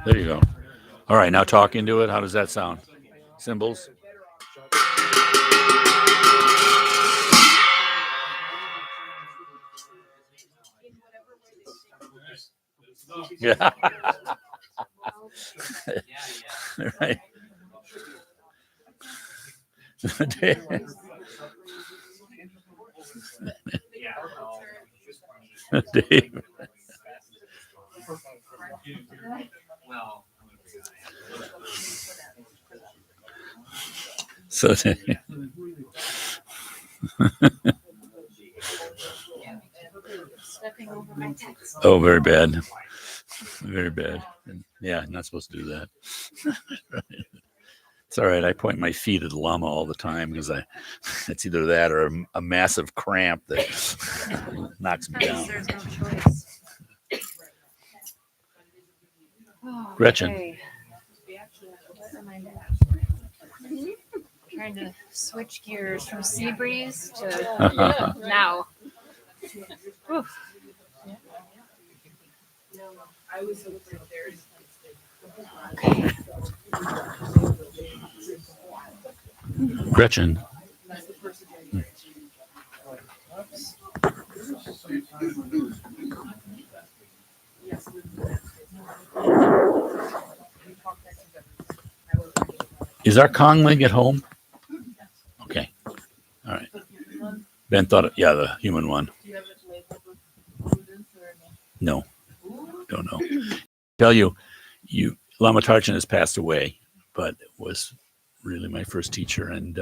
There you go. All right, now talk into it. How does that sound? Cymbals. Yeah. Right. Dave. So, oh, very bad. Very bad. Yeah, not supposed to do that. It's all right. I point my feet at the llama all the time because it's either that or a massive cramp that knocks me down. There's no choice. Gretchen. Okay. Trying to switch gears from sea breeze to now. Oof. Okay. Gretchen. Is our Kong leg at home? Okay. All right. Ben thought, yeah, the human one. No, don't know. Tell you, Lama Tarchin has passed away, but was really my first teacher and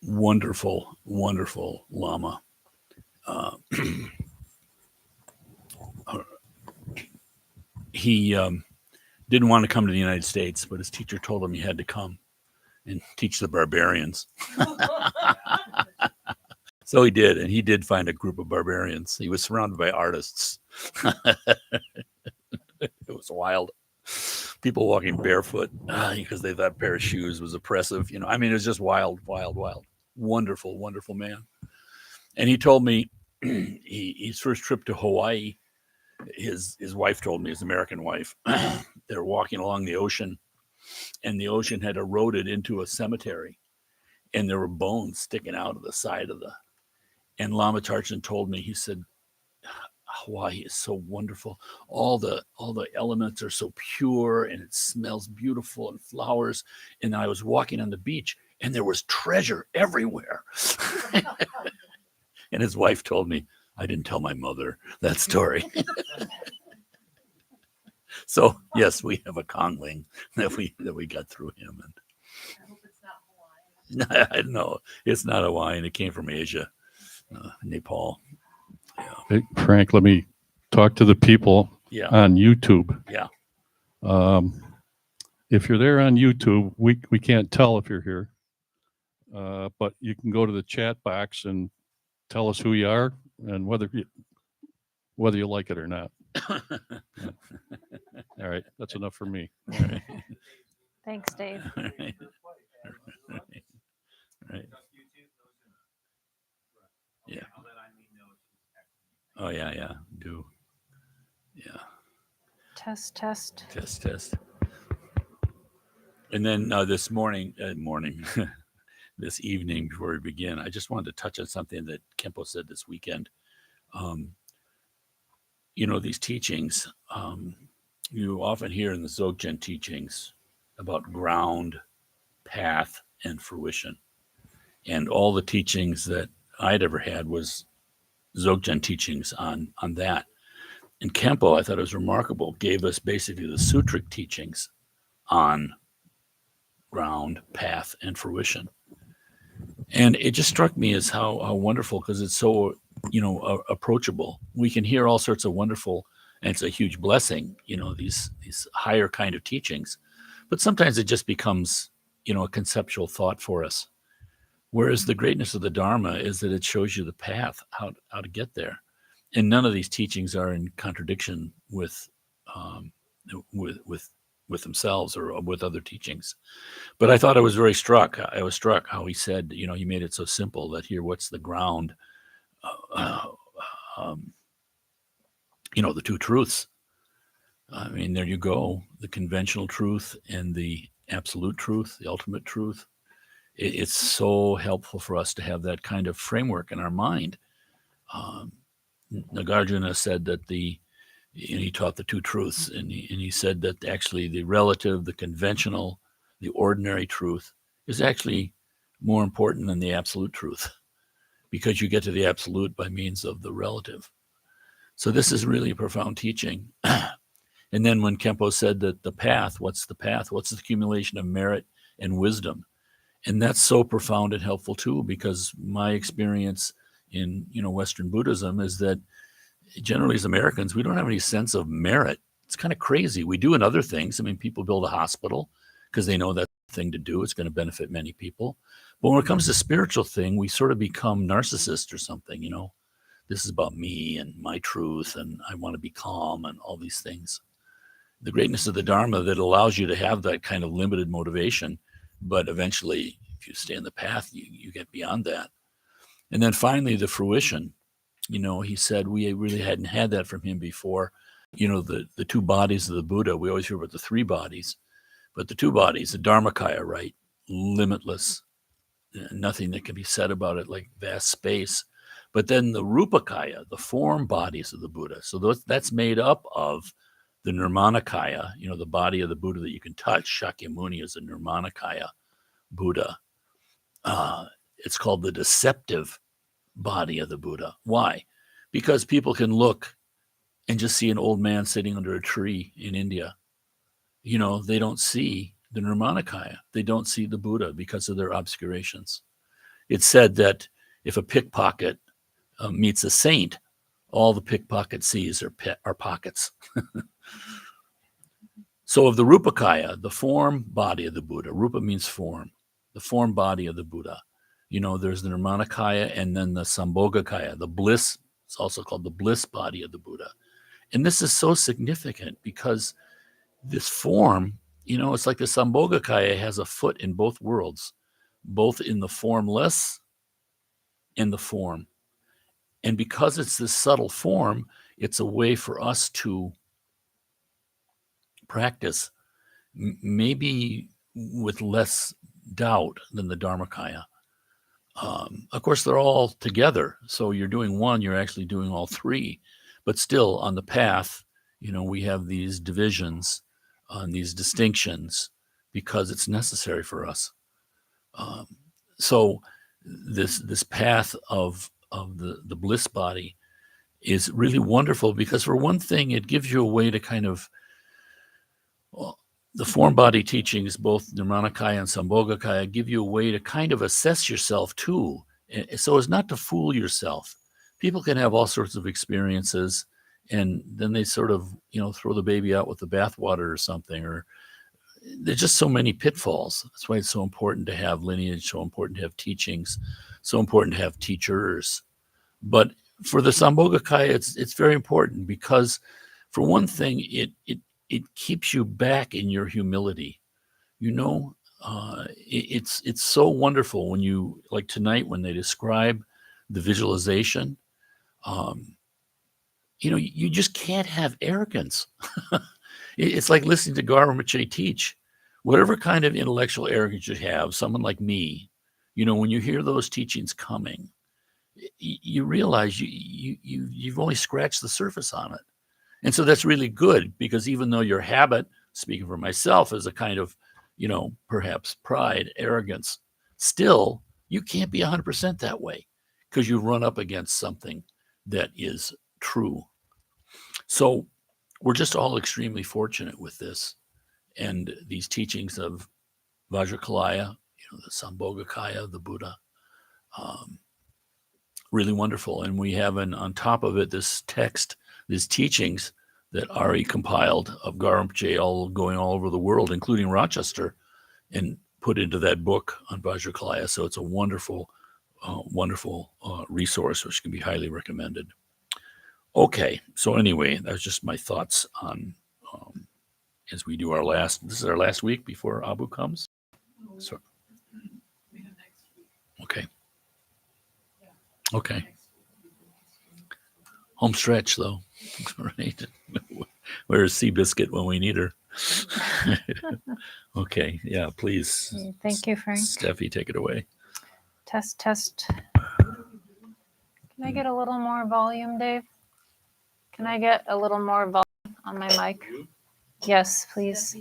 wonderful, wonderful Lama. He didn't want to come to the United States, but his teacher told him he had to come and teach the barbarians. So he did, and he did find a group of barbarians. He was surrounded by artists. It was wild. People walking barefoot because they thought a pair of shoes was oppressive. You know, I mean, it was just wild, wild, wild. Wonderful, wonderful man. And he told me his first trip to Hawaii, his wife told me, his American wife, they were walking along the ocean, and the ocean had eroded into a cemetery, and there were bones sticking out of the side of the. And Lama Tarchin told me, he said, Hawaii is so wonderful. All the elements are so pure, and it smells beautiful, and flowers. And I was walking on the beach, and there was treasure everywhere. And his wife told me, I didn't tell my mother that story. So yes, we have a Kongling that we got through him. And I hope it's not Hawaiian. No, it's not Hawaiian. It came from Asia, Nepal. Yeah. Hey, Frank, let me talk to the people on YouTube. Yeah. If you're there on YouTube, we can't tell if you're here, but you can go to the chat box and tell us who you are and whether you like it or not. Yeah. All right, that's enough for me. All right. Thanks, Dave. All right. Right. Yeah. Oh yeah. Do. Yeah. Test. And then this morning, this evening before we begin, I just wanted to touch on something that Kempo said this weekend. These teachings, you often hear in the Dzogchen teachings about ground, path, and fruition. And all the teachings that I'd ever had was Dzogchen teachings on that. And Kempo, I thought it was remarkable, gave us basically the sutric teachings on ground, path, and fruition. And it just struck me as how wonderful, because it's so, approachable. We can hear all sorts of wonderful, and it's a huge blessing, these higher kind of teachings. But sometimes it just becomes, a conceptual thought for us. Whereas the greatness of the Dharma is that it shows you the path, how to get there. And none of these teachings are in contradiction with themselves or with other teachings. But I thought I was very struck. I was struck how he said, he made it so simple that here, what's the ground? The two truths. I mean, there you go. The conventional truth and the absolute truth, the ultimate truth. It's so helpful for us to have that kind of framework in our mind. Nagarjuna said that he taught the two truths, and he said that actually the relative, the conventional, the ordinary truth is actually more important than the absolute truth, because you get to the absolute by means of the relative. So this is really a profound teaching. And then when Kempo said that the path, what's the path? What's the accumulation of merit and wisdom? And that's so profound and helpful too, because my experience in Western Buddhism is that generally as Americans, we don't have any sense of merit. It's kind of crazy. We do in other things. I mean, people build a hospital because they know that's the thing to do. It's going to benefit many people. But when it comes to spiritual thing, we sort of become narcissists or something, This is about me and my truth, and I want to be calm and all these things. The greatness of the Dharma that allows you to have that kind of limited motivation, but eventually, if you stay on the path, you get beyond that. And then finally, the fruition. He said we really hadn't had that from him before. The two bodies of the Buddha, we always hear about the three bodies, but the two bodies, the Dharmakaya, right? Limitless, nothing that can be said about it, like vast space. But then the Rupakaya, the form bodies of the Buddha. So that's made up of the Nirmanakaya, the body of the Buddha that you can touch. Shakyamuni is a Nirmanakaya Buddha. It's called the deceptive body of the Buddha. Why? Because people can look and just see an old man sitting under a tree in India. They don't see the Nirmanakaya. They don't see the Buddha because of their obscurations. It's said that if a pickpocket meets a saint, all the pickpocket sees are pockets. So of the Rupakaya, the form body of the Buddha, Rupa means form, the form body of the Buddha. There's the Nirmanakaya and then the Sambhogakaya, the bliss. It's also called the bliss body of the Buddha. And this is so significant because this form, it's like the Sambhogakaya has a foot in both worlds, both in the formless and the form. And because it's this subtle form, it's a way for us to practice maybe with less doubt than the Dharmakaya. Of course, they're all together. So you're doing one, you're actually doing all three. But still, on the path, we have these divisions, these distinctions, because it's necessary for us. So this path of the bliss body is really wonderful because, for one thing, it gives you a way to kind of the form body teachings, both Nirmanakaya and Sambhogakaya, give you a way to kind of assess yourself too, so as not to fool yourself. People can have all sorts of experiences, and then they sort of, throw the baby out with the bathwater or something, or there's just so many pitfalls. That's why it's so important to have lineage, so important to have teachings, so important to have teachers. But for the Sambhogakaya, it's very important because, for one thing, it keeps you back in your humility. It's so wonderful when you, like tonight, when they describe the visualization, you just can't have arrogance. It's like listening to Garamachay teach. Whatever kind of intellectual arrogance you have, someone like me, when you hear those teachings coming, you realize you've only scratched the surface on it. And so that's really good, because even though your habit, speaking for myself, is a kind of, perhaps pride, arrogance, still, you can't be 100% that way, because you run up against something that is true. So we're just all extremely fortunate with this. And these teachings of Vajralilaya, the Sambhogakaya, the Buddha, really wonderful. And we have on top of it, this text, these teachings that Ari compiled of Garamachay, all going all over the world, including Rochester, and put into that book on Vajralilaya. So it's a wonderful, wonderful resource, which can be highly recommended. Okay, so anyway, that's just my thoughts on as we do this is our last week before Abu comes. So, okay. Okay. Home stretch, though, right? Where's Seabiscuit when we need her? Okay, yeah, please. Thank you, Frank. Steffi, take it away. Test. Can I get a little more volume, Dave? Can I get a little more volume on my mic? Yes, please.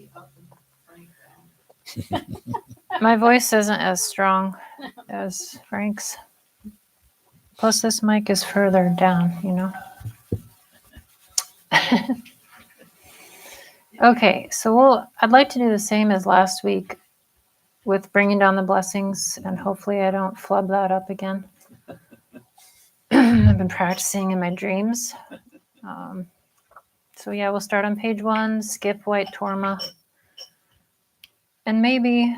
My voice isn't as strong as Frank's. Plus, this mic is further down, Okay, so I'd like to do the same as last week with bringing down the blessings, and hopefully I don't flub that up again. I've been practicing in my dreams. So yeah, we'll start on page 1, skip White Torma. And maybe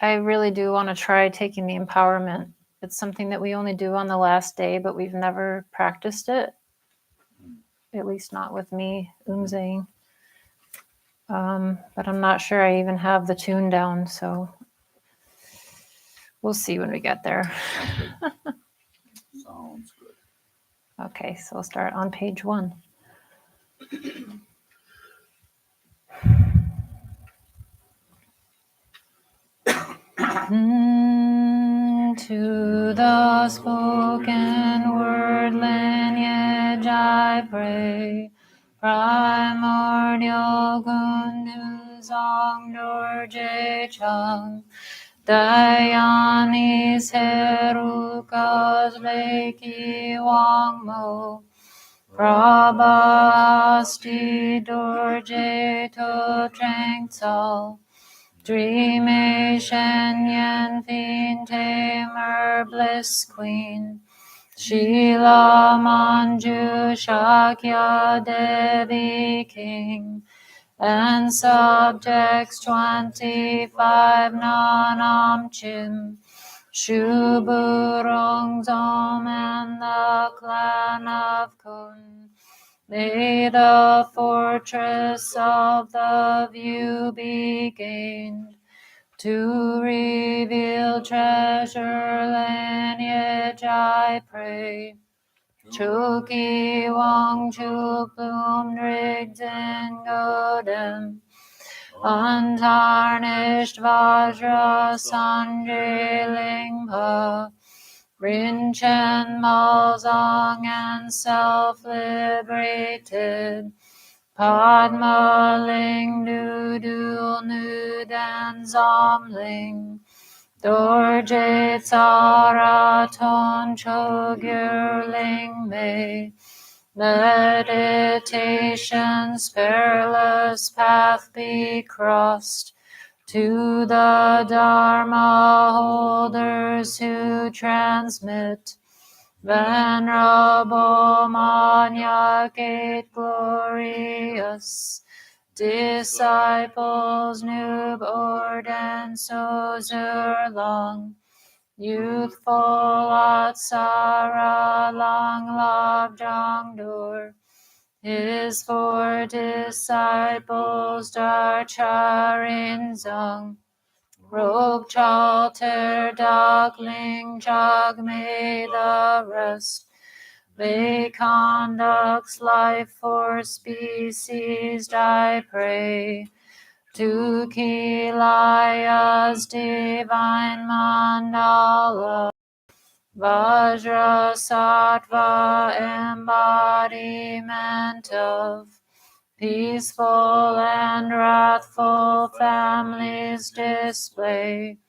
I really do want to try taking the empowerment. It's something that we only do on the last day, but we've never practiced it. At least not with me, saying. But I'm not sure I even have the tune down, so we'll see when we get there. Sounds good. Okay, so we'll start on page 1. To the spoken word lineage I pray, primordial Gundu Zong Dorje Chung, Dayanis Herukas Leki Wangmo, Prabhasti Dorje To Trangtsal, Dreamy Shenyan Fin Tamer Bliss Queen, Sheila Manju Shakya Devi King, and subjects 25 Nanam Chim, Shuburong Zom and the clan of Kun. May the fortress of the view be gained, to reveal treasure lineage I pray. Chuki Wang Chuk Bloom Rigged in Godem, untarnished Vajra Sanjay Lingpa, Rinchen Malzong and self-liberated, Padma Ling Nudul Nud and Zomling, Dorje Tsaraton Chogyur Ling Mei, meditation's perilous path be crossed, to the Dharma holders who transmit, Venerable Manyakate glorious, disciples Noob Orden Sozer Long, youthful Atsara Lang Lab Jangdur, his 4 disciples Dar Charin Zong, Rog Chalter Dakling Jag may the rest, they conducts life for species I pray, to Kilaya's divine mandala, Vajra Sattva embodiment of peaceful and wrathful families display,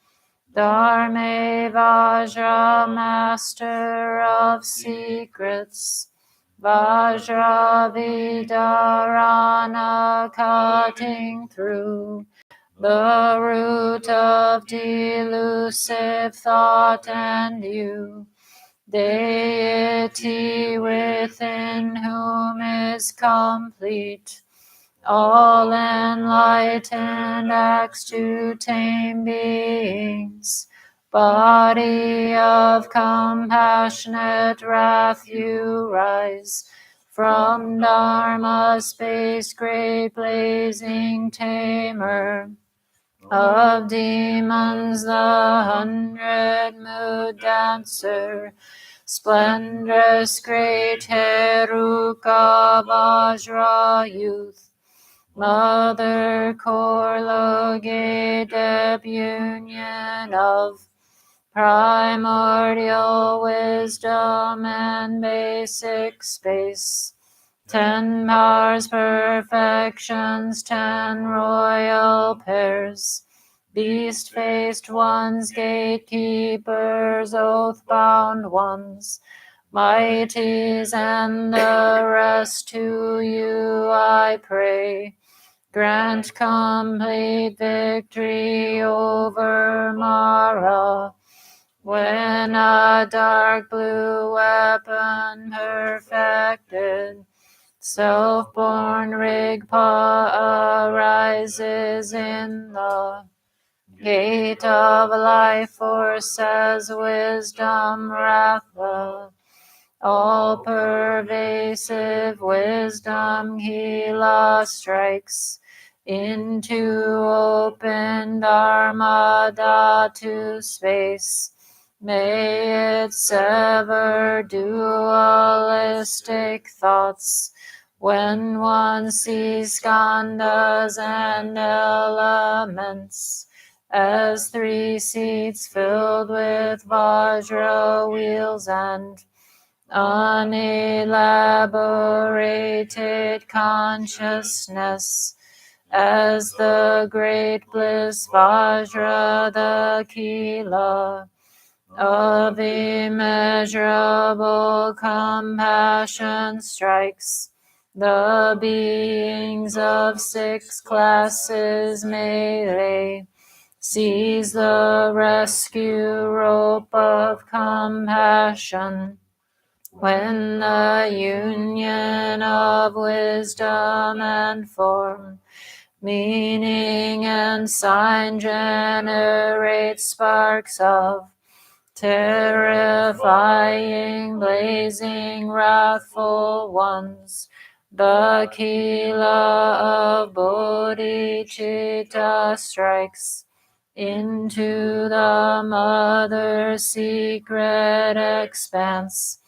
Dharme Vajra, master of secrets, Vajra Vidarana, cutting through the root of delusive thought and you, deity within whom is complete, all enlightened acts to tame beings, body of compassionate wrath you rise, from Dharma space great blazing tamer, of demons the 100 mood dancer, splendorous great Heruka Vajra youth, Mother corrugate union of primordial wisdom and basic space, 10 powers, perfections, 10 royal pairs, beast-faced ones, gatekeepers, oath-bound ones, mighties and the rest to you I pray. Grant complete victory over Mara, when a dark blue weapon perfected, self-born Rigpa arises in the gate of life force as wisdom Ratha. All-pervasive wisdom Gila strikes into open Dharma to space. May it sever dualistic thoughts when one sees skandhas and elements as three seats filled with Vajra wheels and unelaborated consciousness as the great bliss Vajra the Kila of immeasurable compassion strikes the beings of 6 classes melee. Seize the rescue rope of compassion when the union of wisdom and form, meaning and sign generate sparks of terrifying, blazing, wrathful ones. The Kila of Bodhicitta strikes into the mother's secret expanse.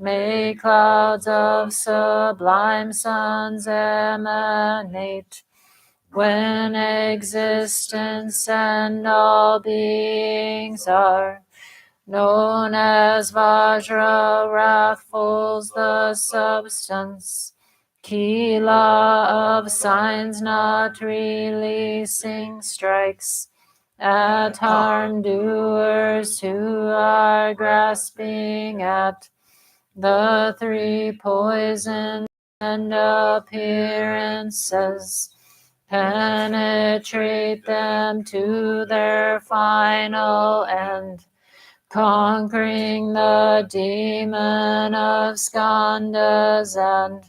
May clouds of sublime suns emanate when existence and all beings are known as Vajra, wrathfuls the substance, Kila of signs not releasing strikes at harm doers who are grasping at the 3 poison and appearances. Penetrate them to their final end, conquering the demon of skandhas and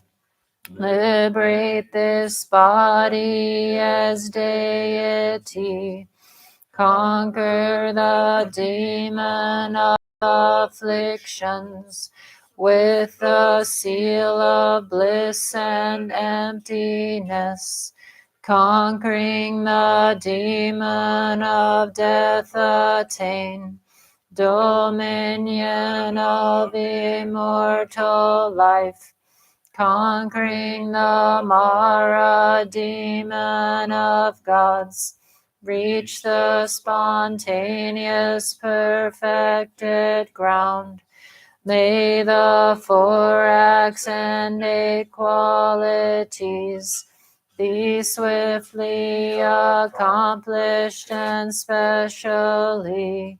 liberate this body as deity. Conquer the demon of afflictions with the seal of bliss and emptiness. Conquering the demon of death, attain dominion of immortal life. Conquering the Mara demon of gods, reach the spontaneous perfected ground. May the 4 acts and 8 qualities be swiftly accomplished and specially.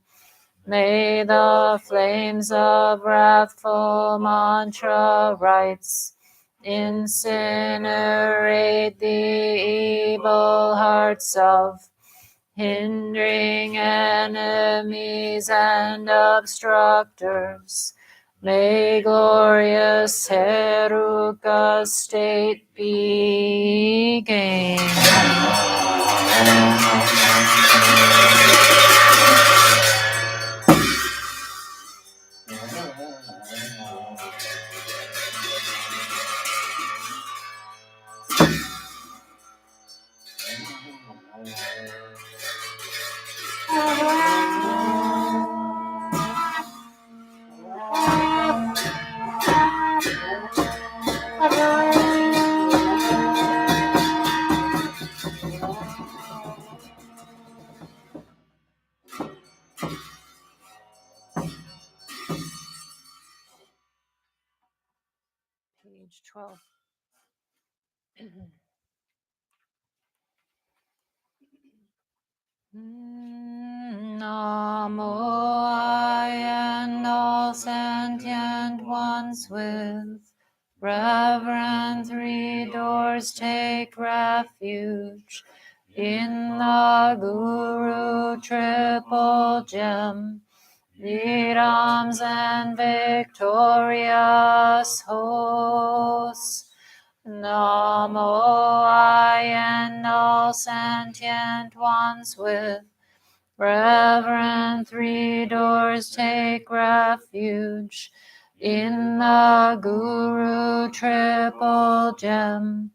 May the flames of wrathful mantra rites incinerate the evil hearts of hindering enemies and obstructors. May glorious Heruka state be gained. Page 12. Namo I and all sentient ones. ones with reverent three doors take refuge in the Guru triple gem, Nirams and victorious hosts. Namo I and all sentient ones with reverent three doors take refuge in the Guru triple gem,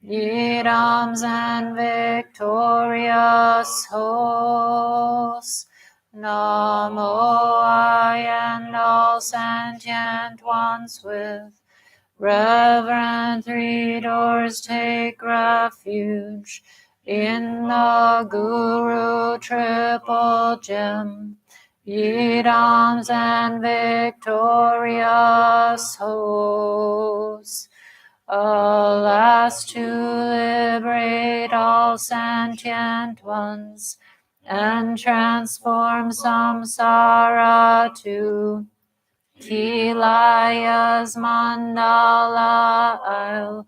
Nirams and victorious hosts. Namo I and all sentient ones with reverent three doors take refuge in the Guru triple gem, Yidams and victorious hosts. Alas, to liberate all sentient ones and transform samsara to Kilaya's mandala, I'll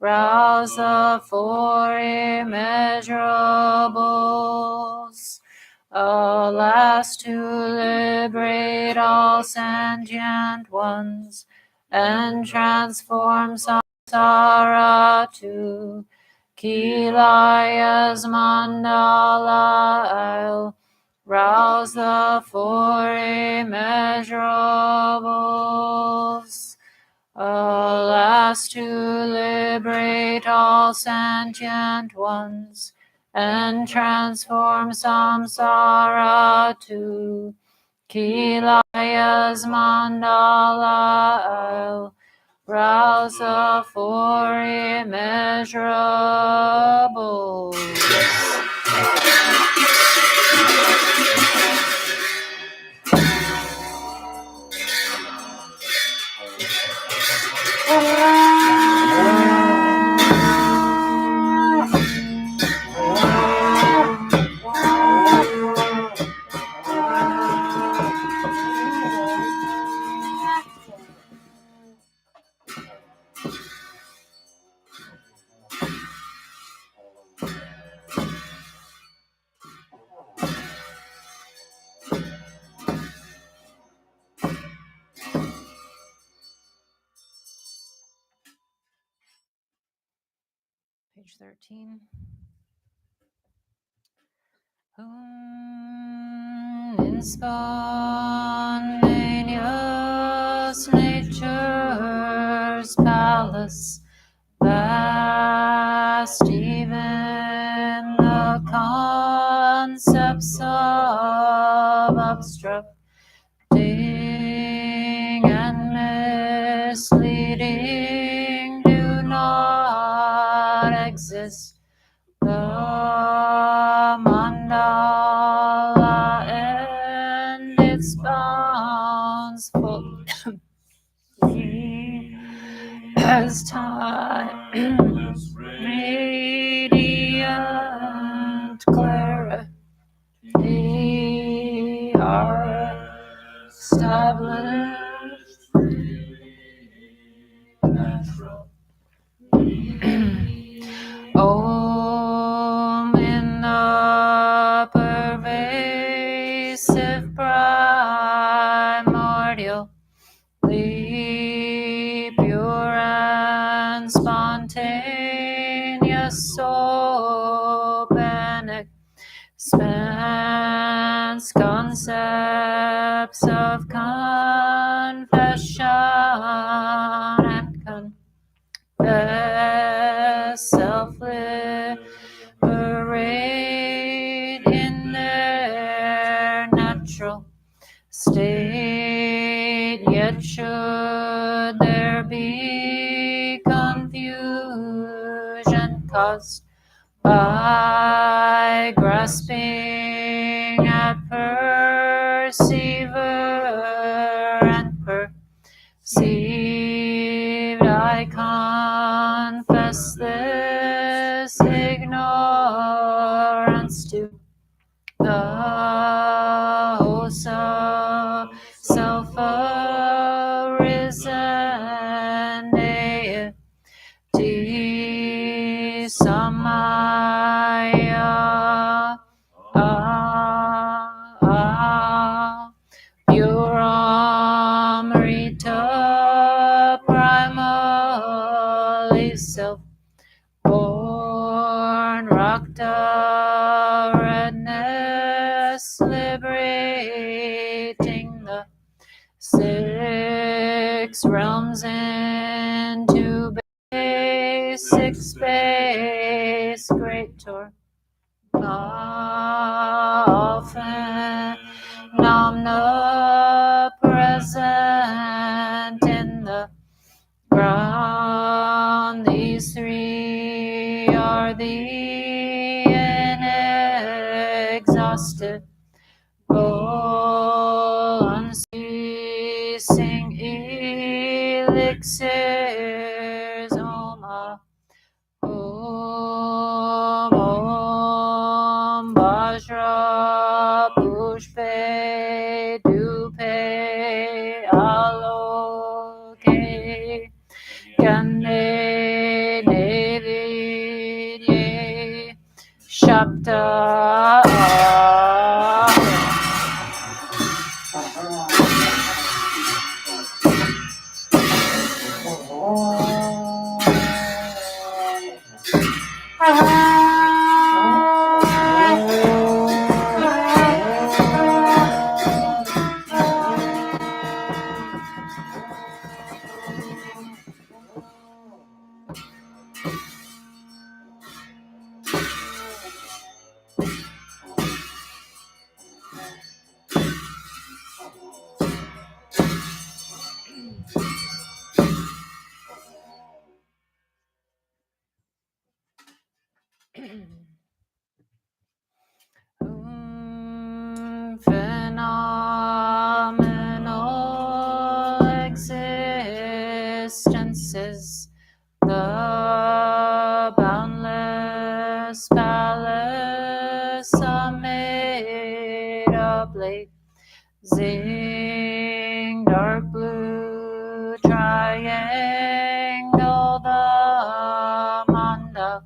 rouse the four immeasurables. Alas, to liberate all sentient ones and transform samsara to Kilaya's mandala, I'll rouse the four immeasurables. Alas, to liberate all sentient ones and transform samsara to Kilaya's mandala, I'll rouse the four immeasurables. Page 13. In spontaneous nature's palace, vast even the concepts of obstructing and misleading do not exist. The mandala and its bounds full as time's radiant clarity are established natural. Om in the pervasive primordial, pure and spontaneous open expanse concepts of confession and confess self-liberate in their natural state, yet should there be confusion caused by grasping at perceiver and perceived, I confess this ignorance to the hosts of self-arisen Rakta redness, liberating the 6 realms into basic space, great tour. Often omnipresent in the ground. These 3 are the inexhaustible, unceasing elixirs. Om Vajra Pushpe Dupe Aloke Gane Nevidye Shapta. Phenomenal existences, the boundless palace amid a blazing dark blue triangle, the mandala,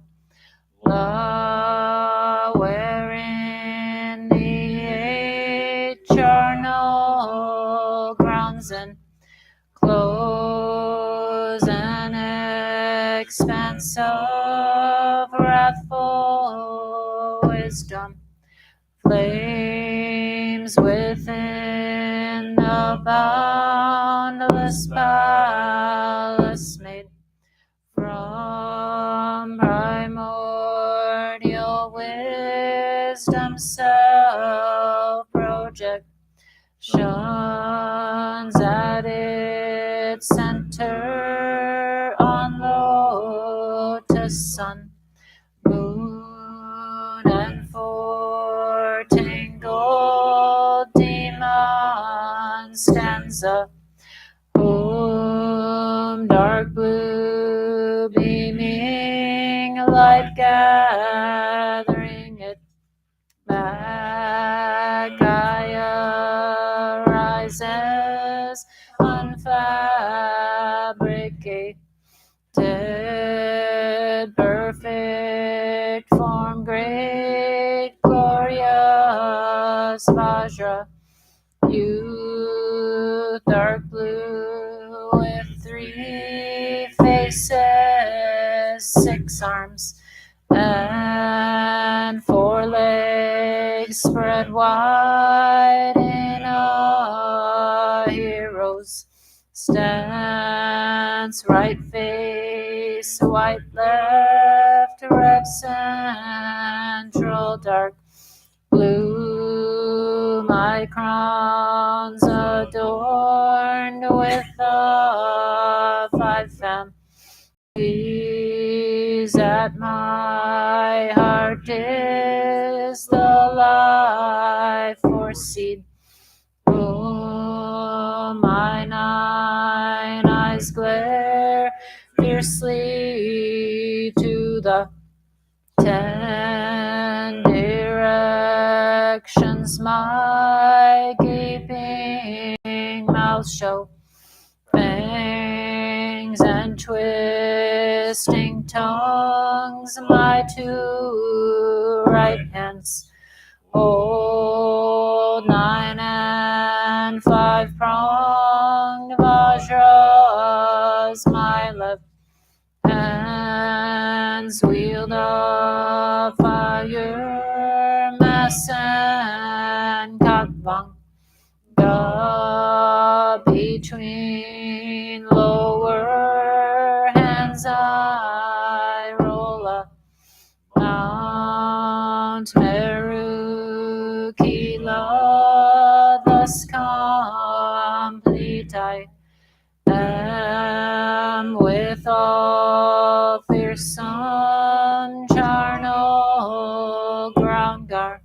wherein the 8 charnel grounds enclose an expanse of wrathful wisdom, flames within the boundless palace made from primordial wisdom, self projections at its center on Lotus, sun, moon, and 4 tangled demons, stanza. Dark blue beaming light gathering it back, Gaia rises unfabricated, perfect form, great, glorious Vajra youth, dark blue with 3 faces, 6 arms and 4 legs spread wide in a hero's stance, right face, white left, red central, dark blue microns adorned with the 5 families. At my heart is the life force seed. Oh, my 9 eyes glare fiercely to the 10 directions, my gaping mouth show fangs and twisting tongues, my 2 right hands hold 9 and 5 pronged vajras, my left hands wield a Vanga between lower hands I roll up Mount Merukila, thus complete I am with all fearsome charnel ground garments,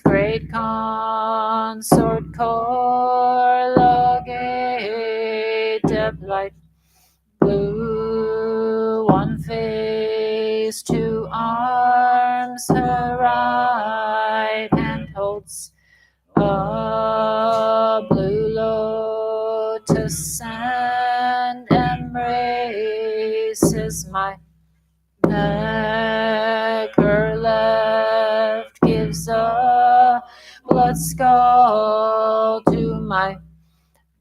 great consort corrugate depth light blue, one face, two arms, her right hand holds a blue lotus and embraces my neck. Her left gives a blood skull to my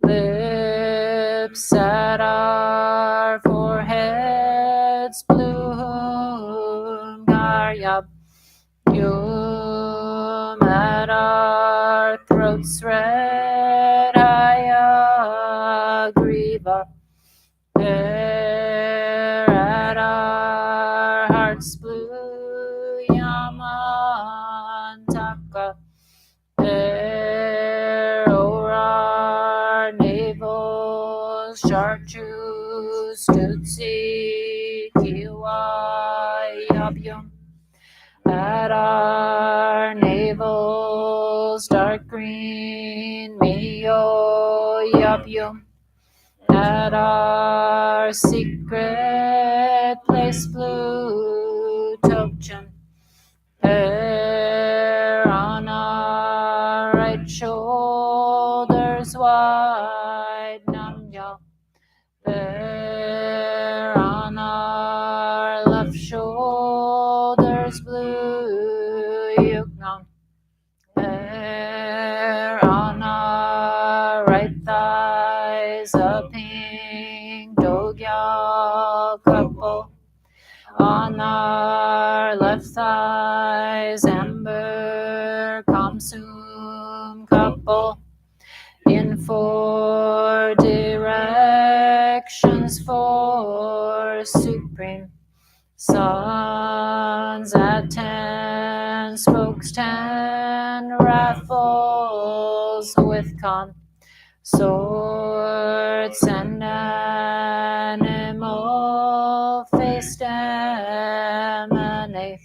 lips. At our foreheads bloom Garyab Yum, at our throats red Hayagriva there, at our hearts blue Yamantaka there, o'er our navels chartreuse tutsi kiwayabyum, at our navels dark green miyoyabyum, at our secret place blue tokchen hair, on our right shoulders wide namya there, on our left shoulders blue yuknam there, on our right thighs a pink dogyal couple, on our left thighs amber kamsum couple, in four directions four supreme suns, at 10 spokes 10 raffles with consorts and animal faced emanations.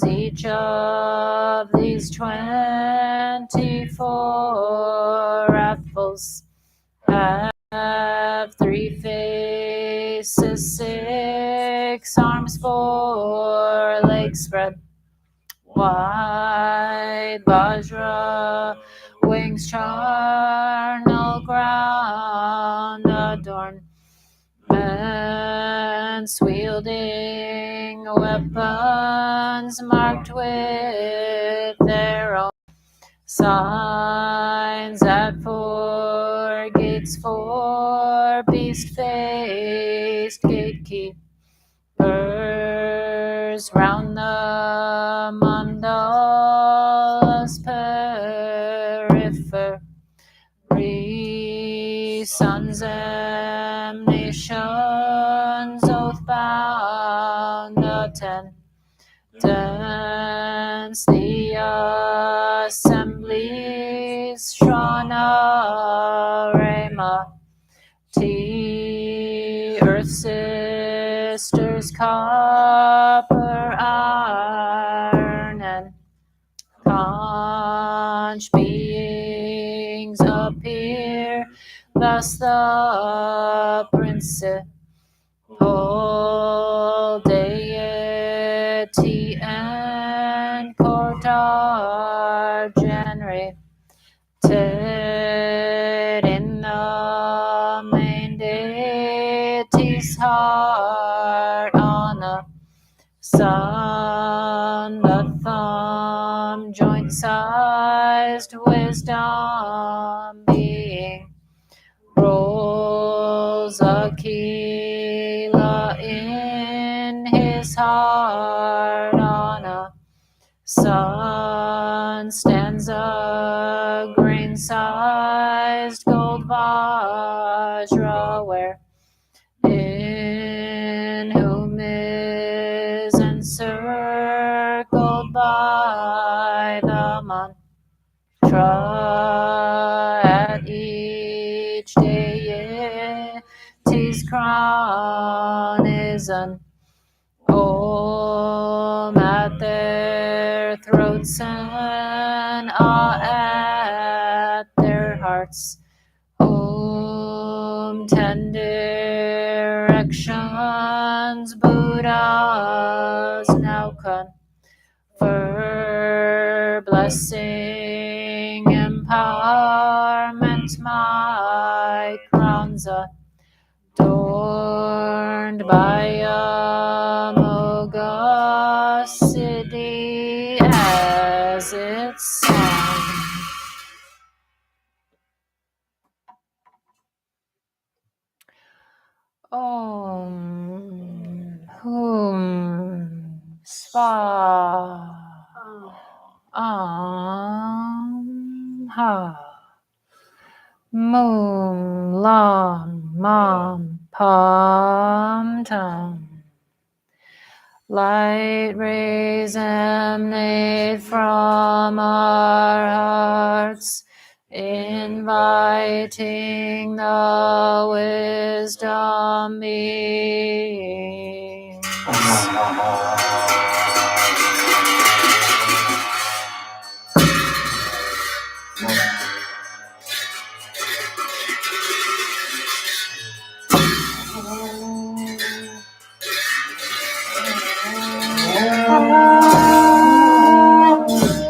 Each of these 24 raffles have 3 faces, 6 arms, 4 legs spread wide. Vajra wings charnel ground adorned, wielding weapons marked with their own signs. At 4 gates 4 beast-faced gatekeepers round the mandala's periphery. Suns emanations oath-bound attendants, the assemblies Shrana Rema T, earth sisters, copper, iron, and conch beings appear. Thus the principal deity and court are generated in the main deity's heart. On a sun, the thumb joint sized wisdom being rolls Akila in his heart. On a sun stands a grain-sized gold Vajra, in whom is encircled by the mantra at each deity's crown is an Om at their throats and at their hearts. Om 10 directions Buddhas now confer blessing, empowerment, my crowns adorned by augacity as its sound. Om Hum Swa Ha Mum Lam Mam Pam Tam. Light rays emanate from our hearts, inviting the wisdom beings.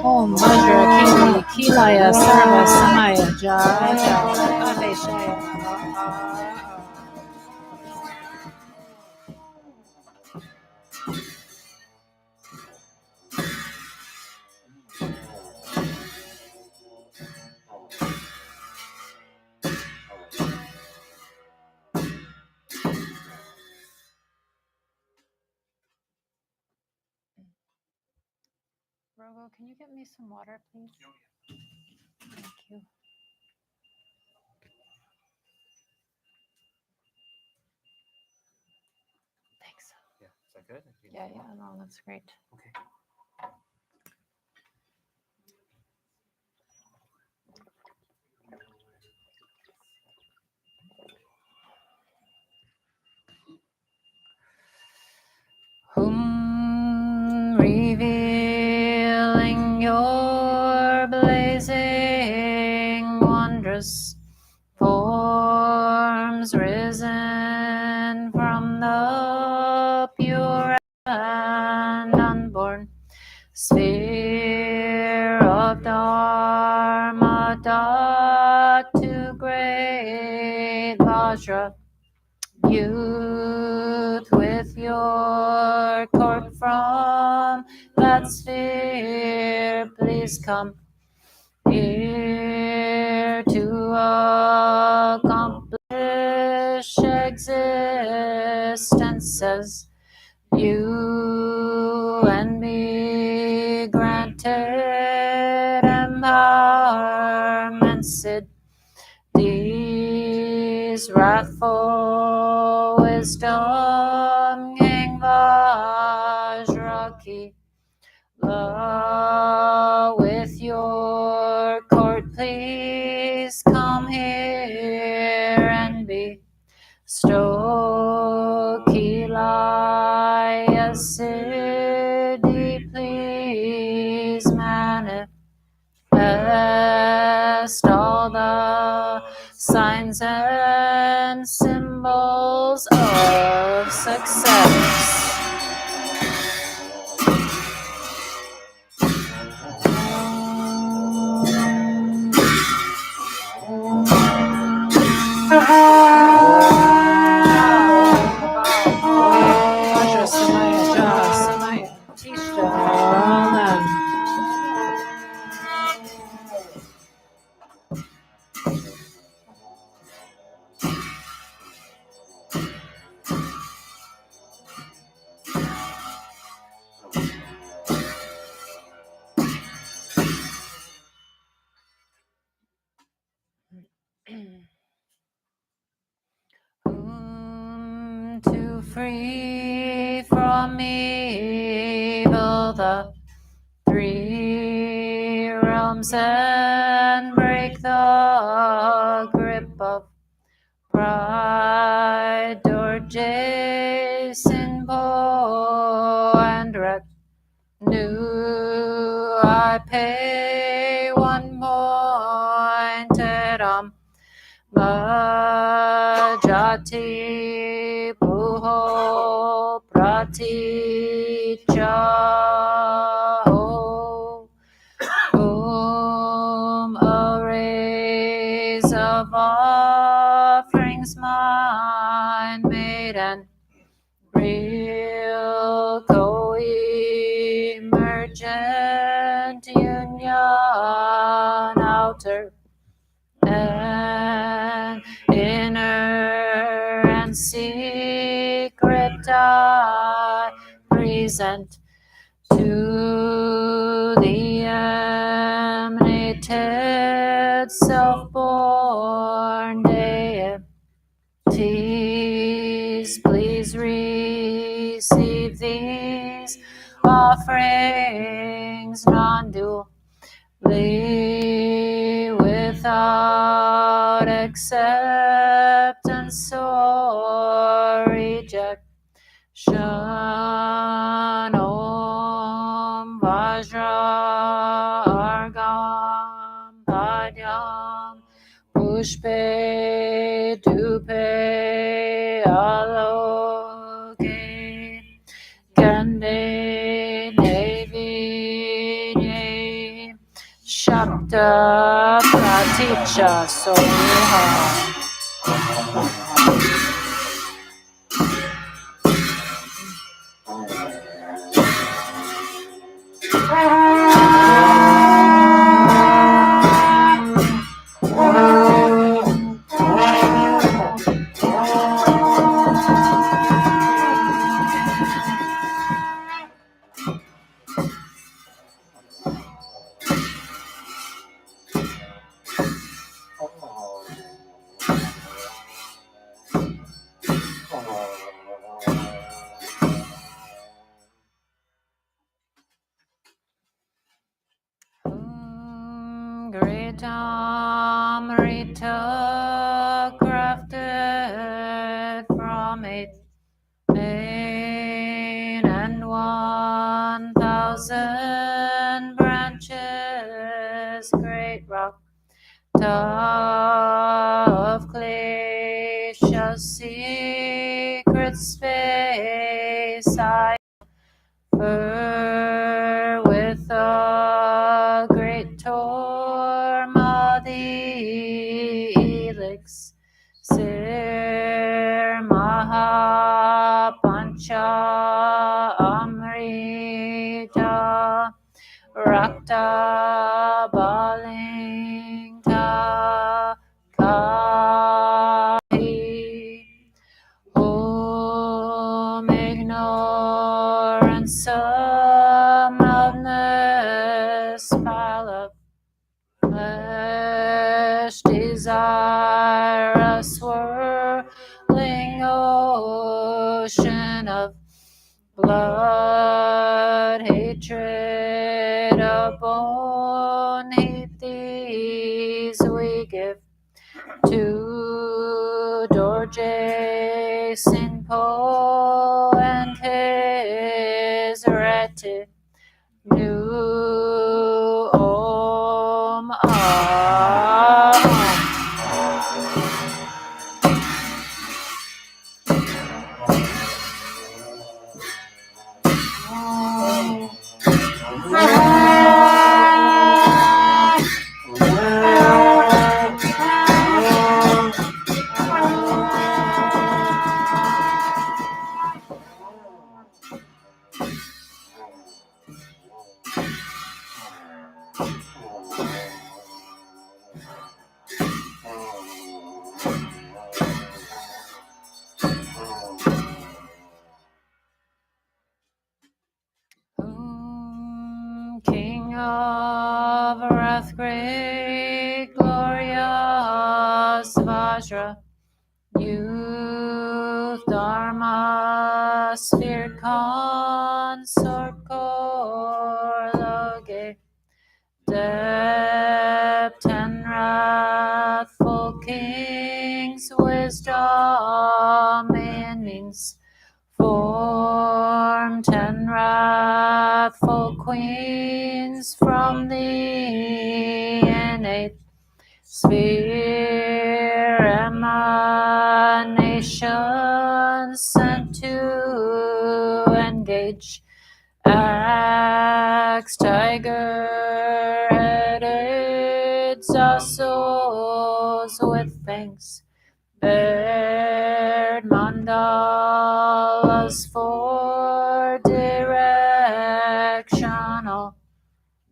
Om Vajrakilaya Sarva Samaya Jaya Aveshaya. Rogo, can you get me some water, please? Thank you. Thanks. Yeah, is that good? Yeah, no, that's great. Okay. Revealing your blazing wondrous forms risen from the pure and unborn sphere of Dharma, to great Vajra. Youth with your court from that sphere, please come here to accomplish existences. You and me granted empowerment, Sid. These wrathful wisdom, King Vajrakilaya, with your court, please come here and bestow Kilaya Siddhi, please manifest all the signs and symbols of success. Vajra Samaya Ja Samaya Tisha Amen. free from evil the three realms and break the grip of pride or Jason Poe and renew. I pay 1 pointed Majati Puho Praticha a raise of offerings mine made and real co-emergent union outer and inner and secret I present to the emanated self-born deities. Please receive these offerings non-dual without acceptance or rejection. Om Vajra Argam Padyam Pushpe Dupe Aloke Gande Devi Shabda Praticha Soha. Great Amrita crafted from 8 main and 1,000 branches, great rock of clay, secret space I with a great torma the elixir Mahapancha Amrita Rakta Balingta Kai Om ignorance numbness pile of flesh desire a swirling ocean of blood hatred a bone heap these we give to Dorje Sinpo and his retinue. Om King of wrath, great, glorious Vajra, youth, Dharma, sphere consort corloge, dept and wrathful kings, wisdom in means, formed 10 wrathful queens from the innate sphere emanations sent to engage axe tiger-headed Zassos with fangs, bared mandalas for directional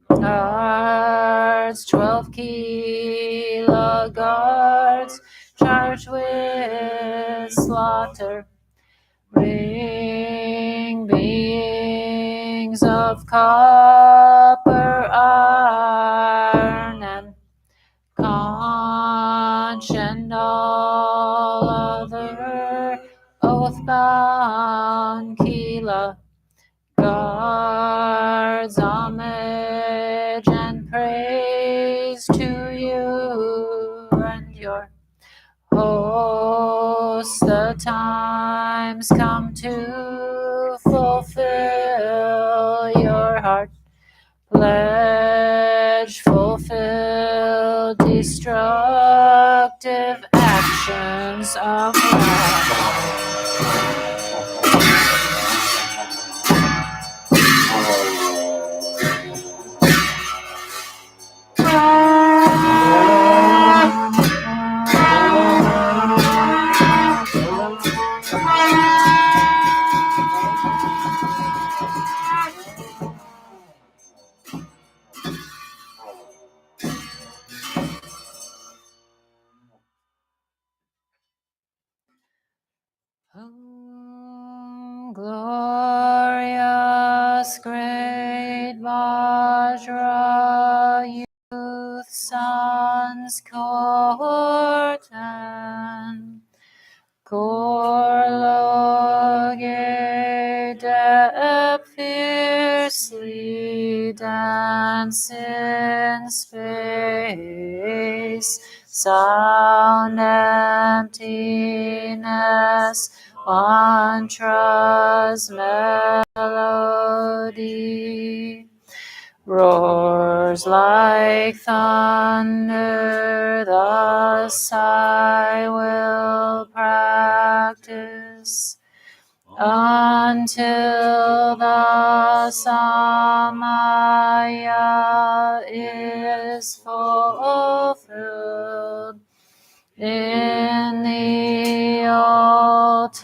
guards, 12 kilo guards charged with slaughter, ring beings of copper, iron, and conch, and all other oath-bound Kila guards, homage and praise to you and your host. The times come to fulfill your heart pledge, fulfill destructive actions of wrath. Glorious great Vajra youth sons court and Corloge dep fiercely dance in space, sound emptiness, mantra's melody. Roars like thunder, thus I will practice until the Samaya is fulfilled in the ultimate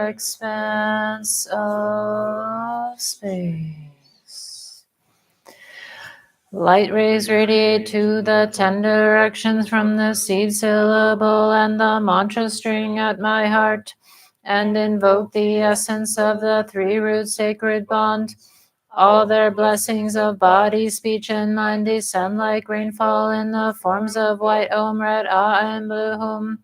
expanse of space. Light rays radiate to the 10 directions from the seed syllable and the mantra string at my heart, and invoke the essence of the 3 root sacred bond. All their blessings of body, speech, and mind descend like rainfall in the forms of white Om, red Ah, and blue Hum,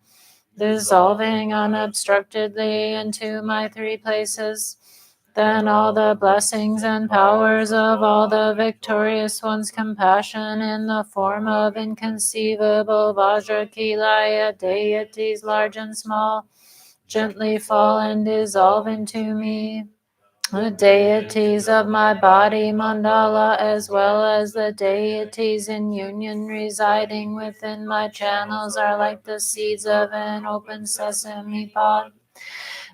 dissolving unobstructedly into my 3 places. Then all the blessings and powers of all the victorious ones' compassion in the form of inconceivable Vajrakilaya deities large and small gently fall and dissolve into me. The deities of my body mandala, as well as the deities in union residing within my channels, are like the seeds of an open sesame pod.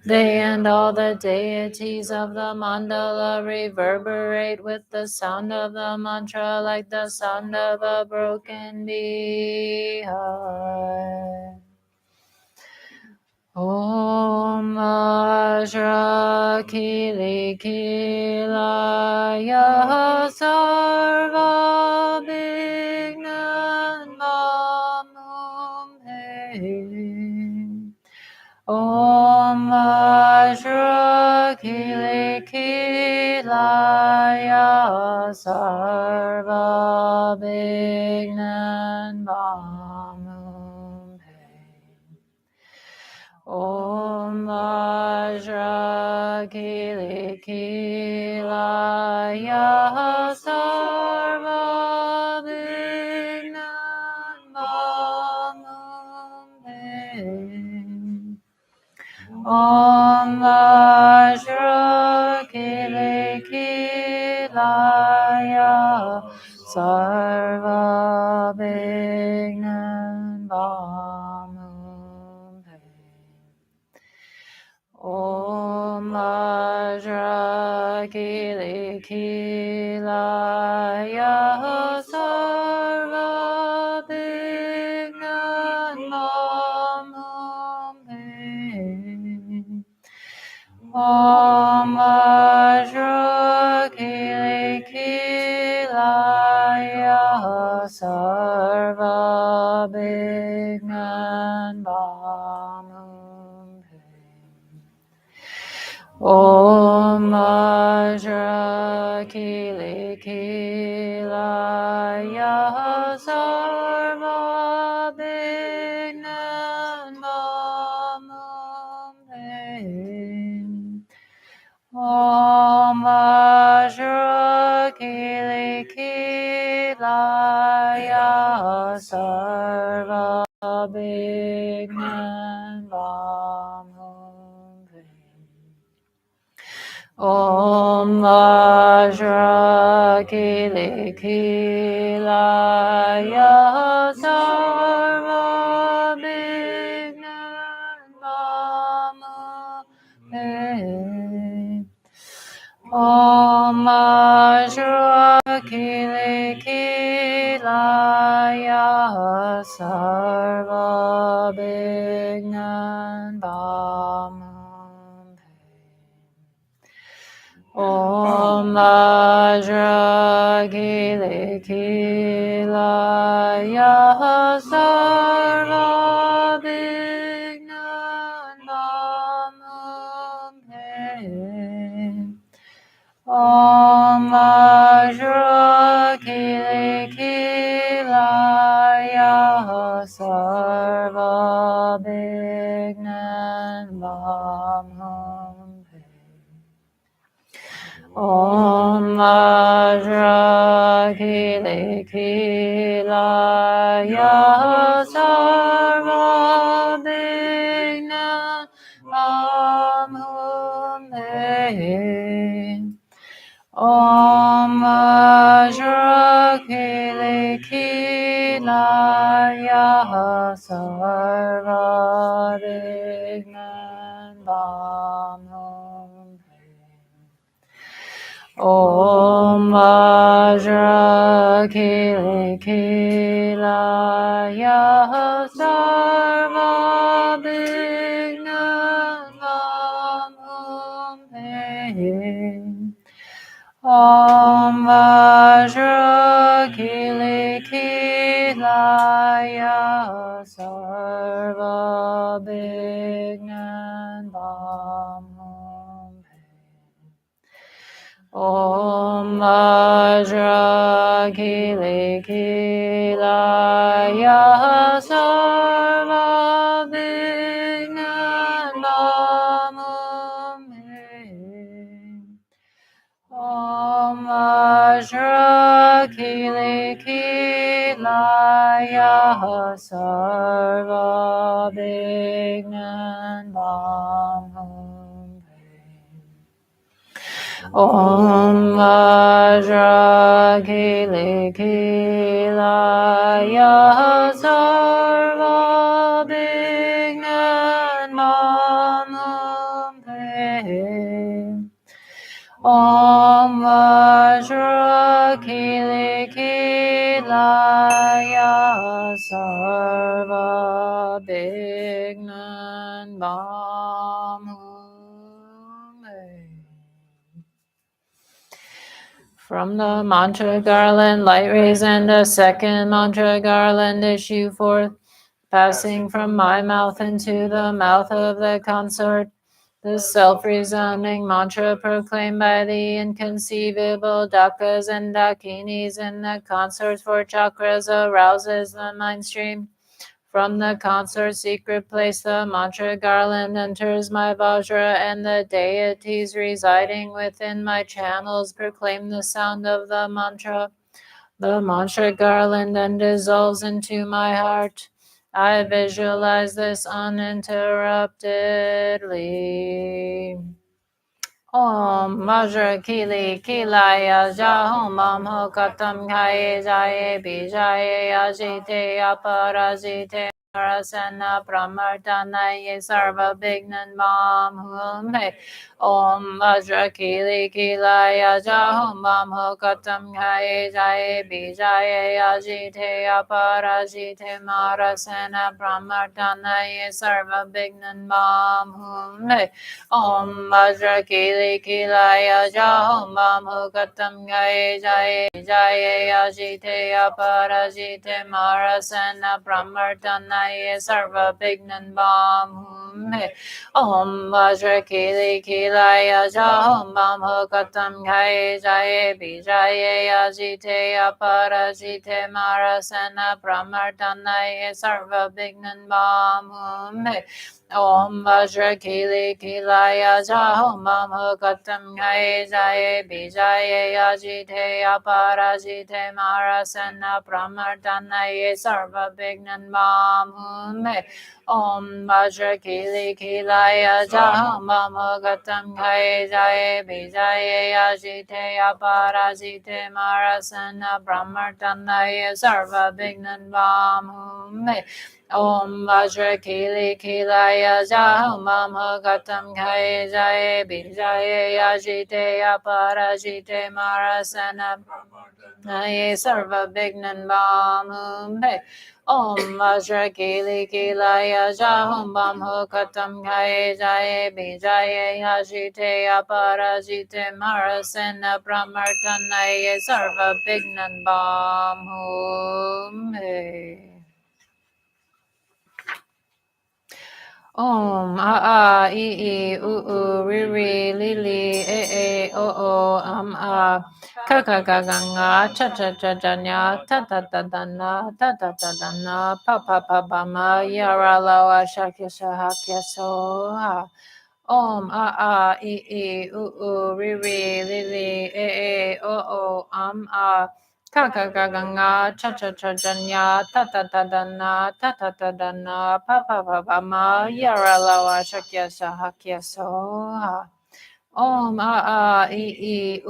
They and all the deities of the mandala reverberate with the sound of the mantra like the sound of a broken beehive. Om Vajrakilaya sarva vignan mamum he. Om Vajrakilaya sarva vignan mamum he. Om Vajrakilaya sarva vignan Om Vajrakilaya sarva vignan Om Vajrakilaya sarva vignan Om Vajrakilaya sarva vignan Om Vajrakilaya sarva vignan Om Vajrakilaya sarva vignan Om Vajrakilaya sarva vignan Om Vajrakilaya sarva vignan Om Vajrakilaya sarva vignan Om Vajrakilaya sarva vignan Om Vajrakilaya sarva vignan Om Vajrakilaya sarva vignan Om Vajrakilaya sarva vignan Om Vajrakilaya sarva vignan Om Vajrakilaya sarva vignan Om Vajrakilaya sarva vignan Om Vajrakilaya sarva vignan Om Vajrakilaya sarva vignan From the mantra garland, light rays and a second mantra garland issue forth, passing from my mouth into the mouth of the consort. The self-resounding mantra proclaimed by the inconceivable dakas and dakinis and the consorts for chakras arouses the mind stream. From the concert secret place, the mantra garland enters my Vajra, and the deities residing within my channels proclaim the sound of the mantra. The mantra garland then dissolves into my heart. I visualize this uninterruptedly. Om Vajrakilaya Jahom Mam Hokatam Kaye Jaye Bijaye Ajite Aparajite Marasana Pramartanaye Sarva Bignan Mam Hum He Om Vajrakilaya Jahom Mam Hokatam Kaye Jaye Bijaye Ajite Aparajite Marasana Pramartanaye Sarva Bignan Mam Hum He Om Vajrakilaya Jahom Mam Hokatam Gaye Jaye Jaye Ajite Aparajite Marasana Pramartanaye Sarva Bignan Bam Hum He Om Vajrakilaya Jahom Mam Hokatam Gaye Jaye Bijaye Ajite Aparajite Marasana Pramartanaye Sarva Bignan Bam Hum He Om Vajrakilaya Jahom Mam Hokatam Gaye Jaye Bijaye Ajite Aparajite Marasana Pramartanaye Sarva Bignan Mam Hum He Om Vajrakilaya Jahom Mam Hokatam Gaye Jaye Bijaye Ajite Aparajite Marasana Pramartanaye Sarva Bignan Mam Hum He Om Vajrakilaya Jahom Mam Hokatam Gaye Jaye Bijaye Ajite Aparajite Marasana Naye Sarva Bignan Bam Hum He Om Vajrakilaya Jahom Mam Hokatam Gaye Jaye Bijaye Ajite Aparajite Marasana Pramartanaye Sarva Bignan Bam Hum He Om a I ri ri li li e o ka ka ga ga nga cha cha cha cha nya ta ta ta da na ta ta ta da na pa pa pa ba ma ya ra la wa sha kya sha ha kya so ha Om a I ri ri li li e o ka ka ga ga nga cha cha cha cha nya ta ta ta da na ta ta ta da na pa pa pa pa ma ya ra la wa sha kya sha ha kya so ha Om I ri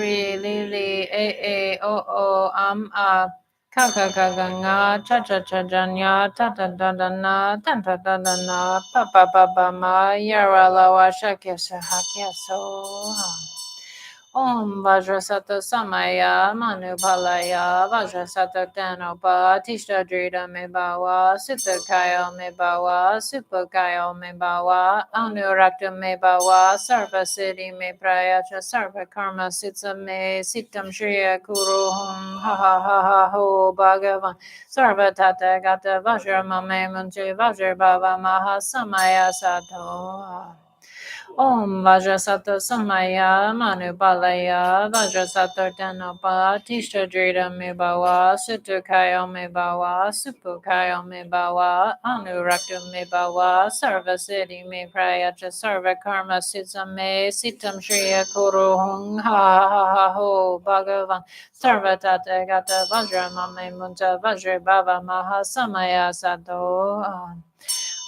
ri li li e ka ka ka ga nga cha cha cha cha nya ta ta ta da na ta ta ta da na pa pa pa pa ma ya ra la wa sha kya sha ha kya so ha Om Vajrasatta Samaya Manupalaya Vajrasatta Danopa Tishta Drita Mebawa Sutta Mebawa Supakayo Mebawa Anurakta Mebawa Sarva Siddhi Me Prayacha Sarva Karma Sitsa Me Sitam Shriya Kuru Hum Ha Ha Ha Ha Ho Bhagavan Sarva Tata Gata Vajra Mame Munche Vajra Bhava Maha Samaya Sato Om Vajrasatta Samaya Manupalaya Vajrasatta Dhanapa Tishta Drita Mebawa Suttukayo Mebawa Supukayo Mebawa Anurakta Mebawa Sarva Siddhi Me Prayacha Sarva Karma Sitsa Me Sitam Shriya Kuru Hung Ha Ha Ha Ho Bhagavan Sarva Tata Gata Vajra Mame Munta Vajra Bhava Maha Samaya Sato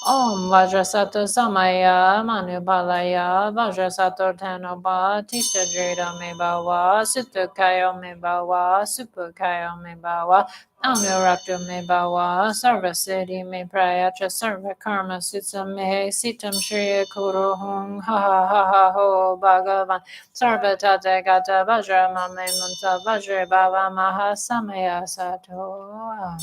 Om Vajrasatta Samaya Manupalaya Vajrasatta Dhanapa Tishta Drita Mebawa Suttukayo Mebawa Supukayo Mebawa Anurakta Mebawa Sarva Siddhi Me Prayacha Sarva Karma Sitsa Me Sitam Shriya Kuru Hung Ha Ha Ha Ha Ho Bhagavan Sarva Tata Gata Vajra Mame Munta Vajra Bhava Maha Samaya Sato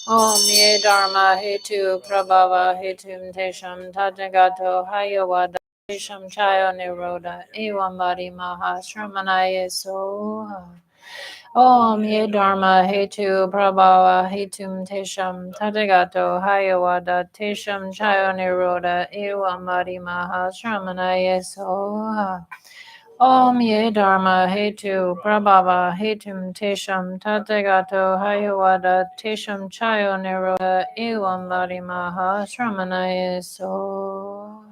Om ye dharma hetu prabhava hetum tesham tatagato hayawada tesham chayo niroda evam badi maha shramanaya soha. Om ye dharma hetu prabhava hetum tesham tatagato hayawada tesham chayo niroda evam badi maha shramanaya soha. Om ye dharma hetu prabhava hetum tesham tategato hayawada tesham chayo niroda evam varimaha shramanaye so.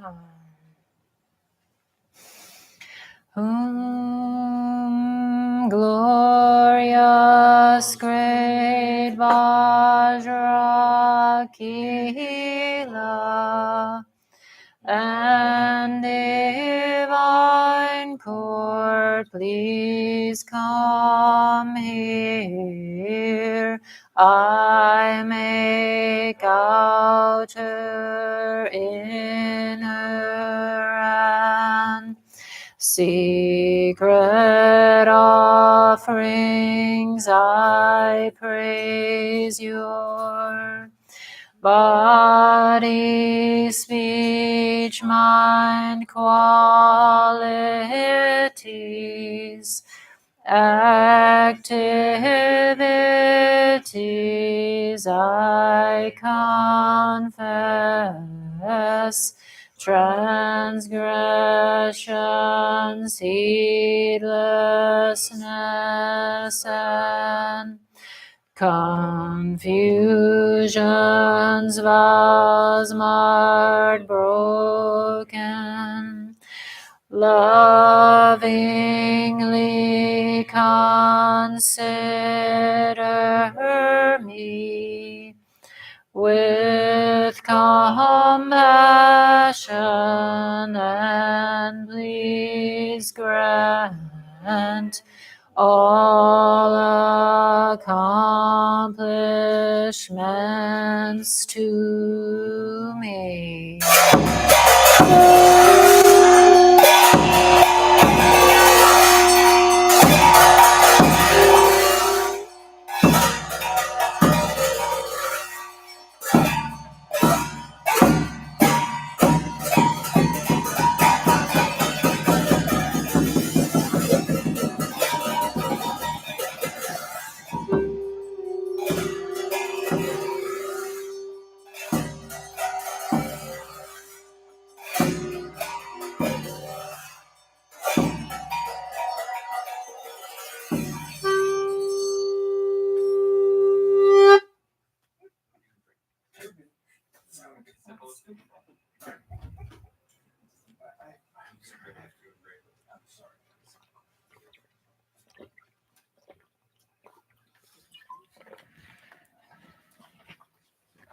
Glorious great Vajrakilaya and divine court, please come here. I make out her inner and secret offerings. I praise your body, speech, mind, qualities, activities. I confess transgressions, heedlessness, and confusions, vows marred, broken. Lovingly consider me with compassion, and please grant all accomplishments to me.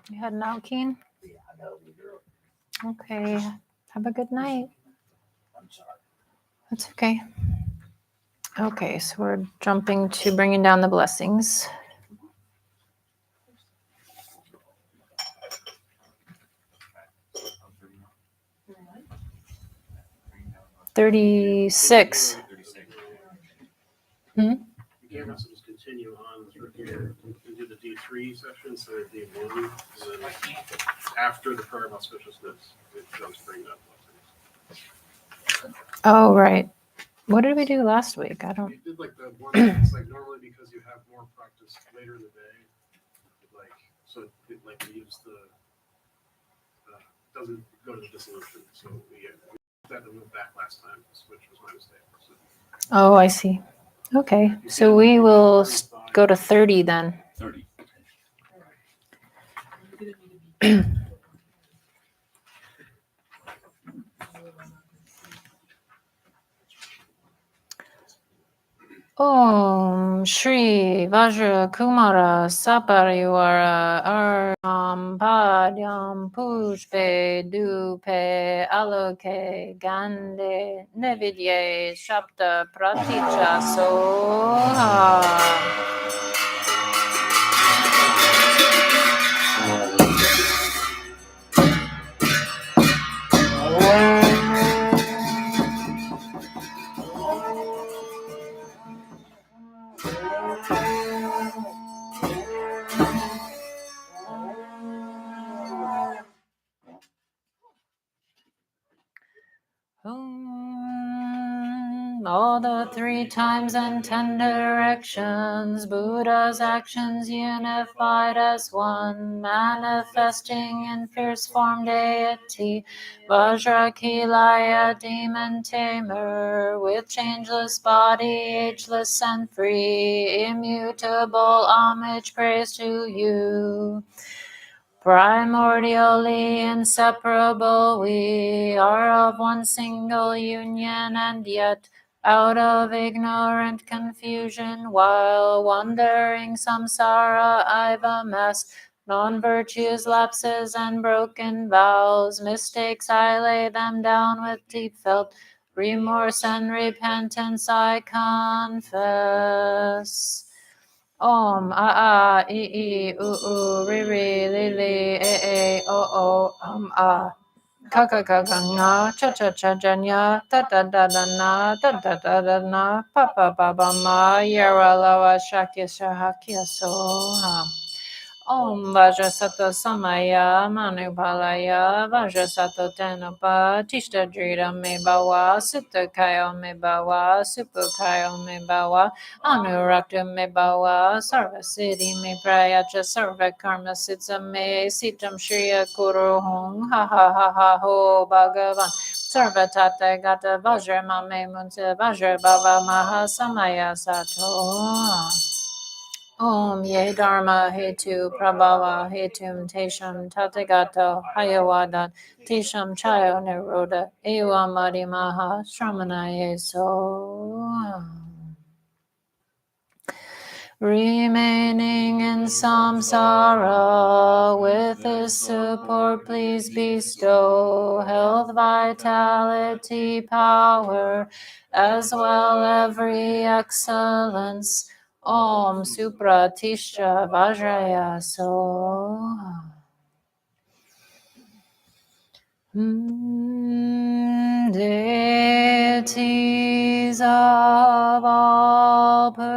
You heading out, Keen? Okay. Have a good night. That's okay. Okay, so we're jumping to bringing down the blessings. $36. Hmm? You can't also just continue on through here and do the D3 section instead of D1. And then after the prayer of auspiciousness, it does bring that blessing. Oh, right. What did we do last week? I don't. You did like the one that's like normally because you have more practice later in the day, like so it like leaves the doesn't go to the dissolution. So we had to move back last time, which was my mistake. So, Oh, I see. Okay, so we will go to 30 then. 30. Om Shri Vajrakumara Sapariwara Aram Padyam Pushpe Dupe Aloke Gande Nevidye Shapta Praticha Soha. Om all the 3 times and 10 directions, Buddha's actions unified as one, manifesting in fierce form deity, Vajrakilaya, demon tamer, with changeless body, ageless and free, immutable homage, praise to you. Primordially inseparable, we are of one single union, and yet out of ignorant confusion, while wandering samsara, I've amassed non-virtues, lapses, and broken vows. Mistakes, I lay them down with deep felt remorse and repentance, I confess. Om a I ri ri li li o ka ka ka ka nga cha cha cha janya da da da da na da da da da na pa pa pa pa ma yara lawa shakya shahakya soha. Om Vajrasato Samaya Manupalaya Vajrasato Tenapa Tishta Drita Me Bawa Sutta Kayo Me Bawa Supa Kayo Me Bawa Anurakta Me Bawa Sarva Siddhi Me Prayacha Sarva Karma Siddha Me Sitam Shriya Kuru Hong Ha Ha Ha Ha Ho Bhagavan Sarva Tata Gata Vajra Mame Munta Vajra Baba Maha Samaya Sato. Om Ye Dharma Hetu Prabhava Hetum Tesham Tathagato Hayawadat Tesham Chayo Niroda Ewa Madhimaha Shramanaye So. Remaining in samsara, with his support please bestow health, vitality, power, as well every excellence. Om Supratisha Vajraya So. Deities of all pervasive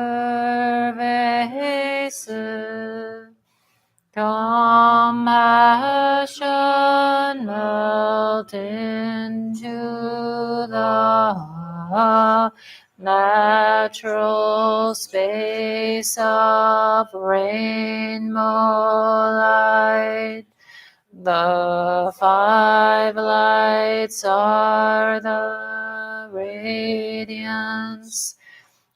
compassion, melt into the natural space of rainbow light. The 5 lights are the radiance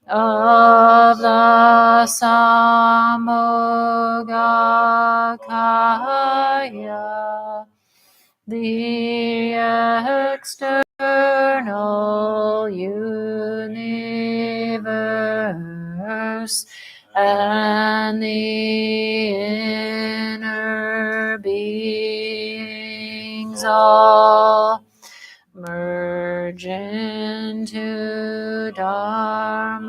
of the Sambhogakaya, the external universe, and the inner beings all merge into Dharmakaya.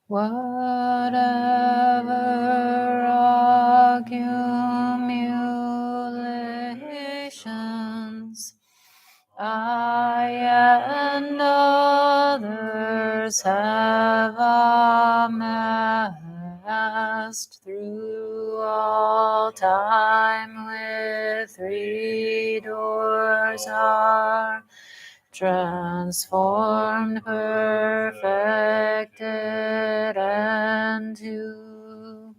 Whatever accumulations I and stars have amassed through all time with 3 doors are transformed, perfected, and to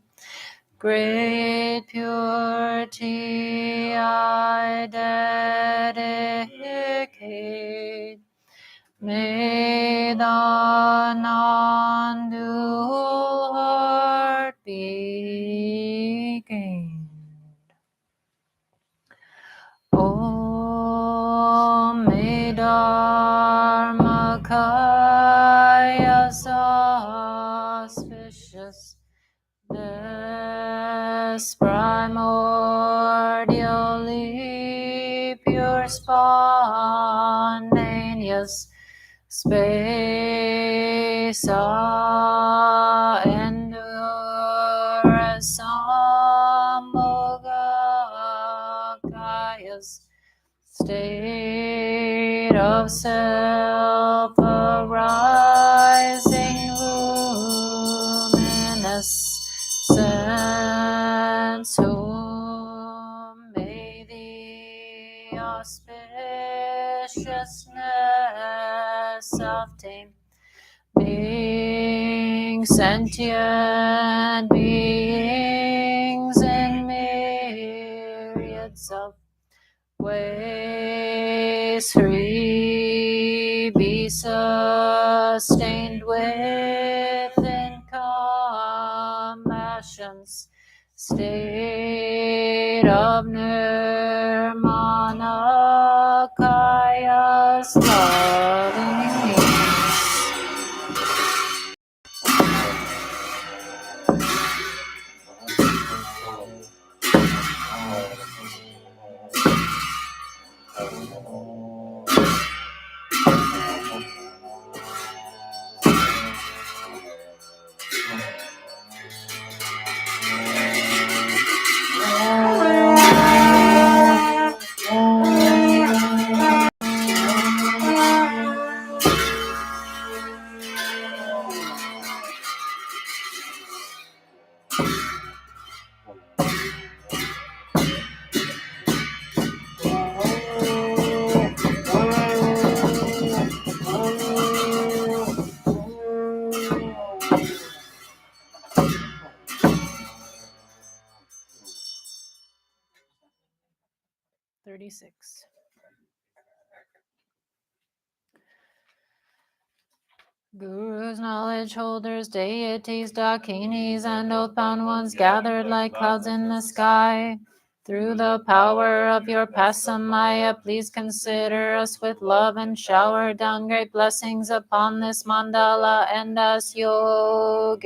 great purity I dedicate. May the non-dual heart be gained. Om me Dharmakaya auspicious des primordially pure spontaneous space endurance Gaia's state of self arising luminous sense whom may the auspiciousness of tame beings, sentient beings in myriads of ways free be sustained within compassion's state of nirmana kaya's loving peace. Gurus, knowledge holders, deities, dakinis, and oath-bound ones gathered like clouds in the sky. Through the power of your pasamaya, please consider us with love and shower down great blessings upon this mandala and us yogins.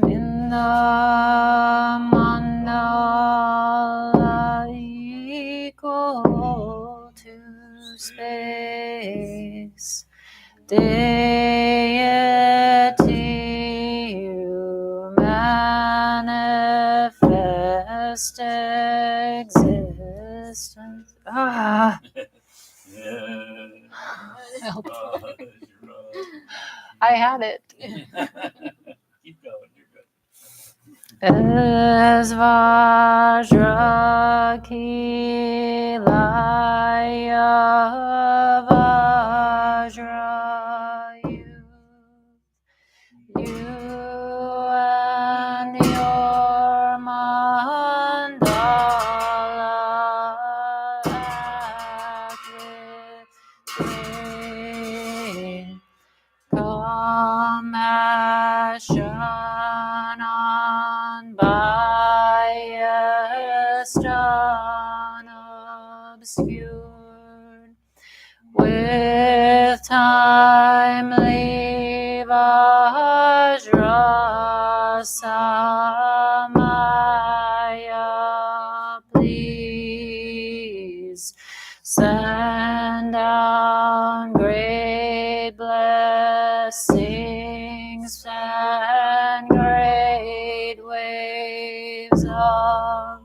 In the mandala equal to space, deity you manifest existence. Help. I had it. Keep going, you're good. As Vajrakilaya Vajra you and your mandala act with great timely Vajrasamaya, please send down great blessings and great waves of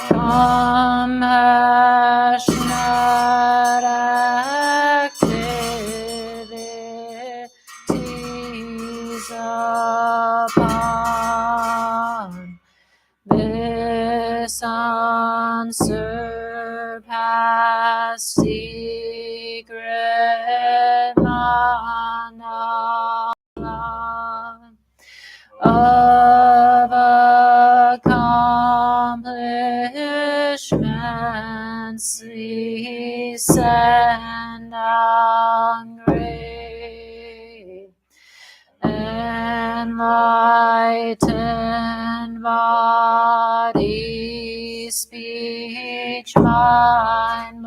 compassionate activities upon this unsurpassed secret mandala of accomplishments, we send down great enlightened body, speech, mind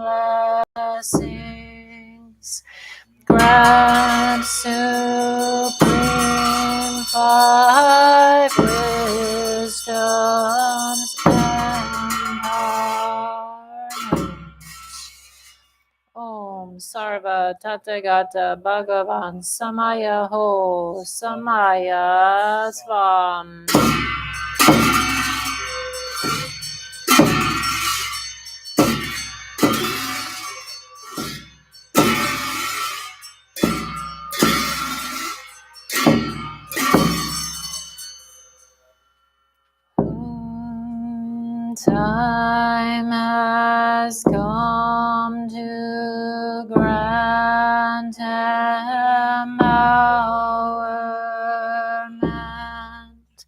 blessings. Grant supreme five wisdoms empowerments. Om Sarva Tathagata Bhagavan Samaya Ho Samaya Svam. Time has come to grant empowerment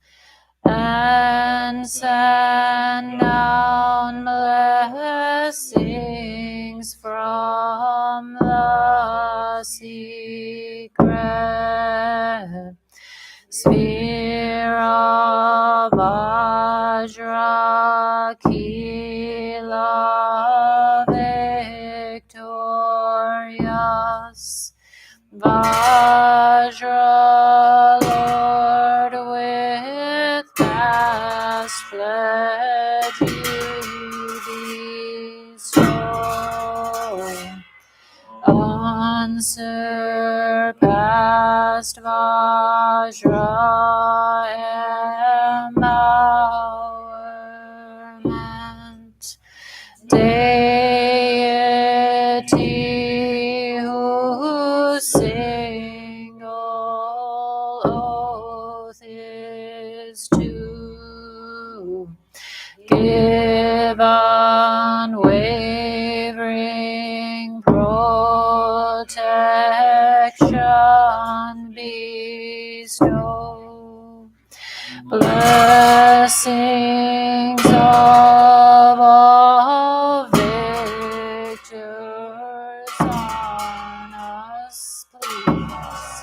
and send down blessings from the secret sphere of Vajrakilaya, victorious Vajra Lord, with past fled you bestow unsurpassed Vajra empowerment, deity whose single oath is to give unwavering protection, bestow blessings of all victors on us, please.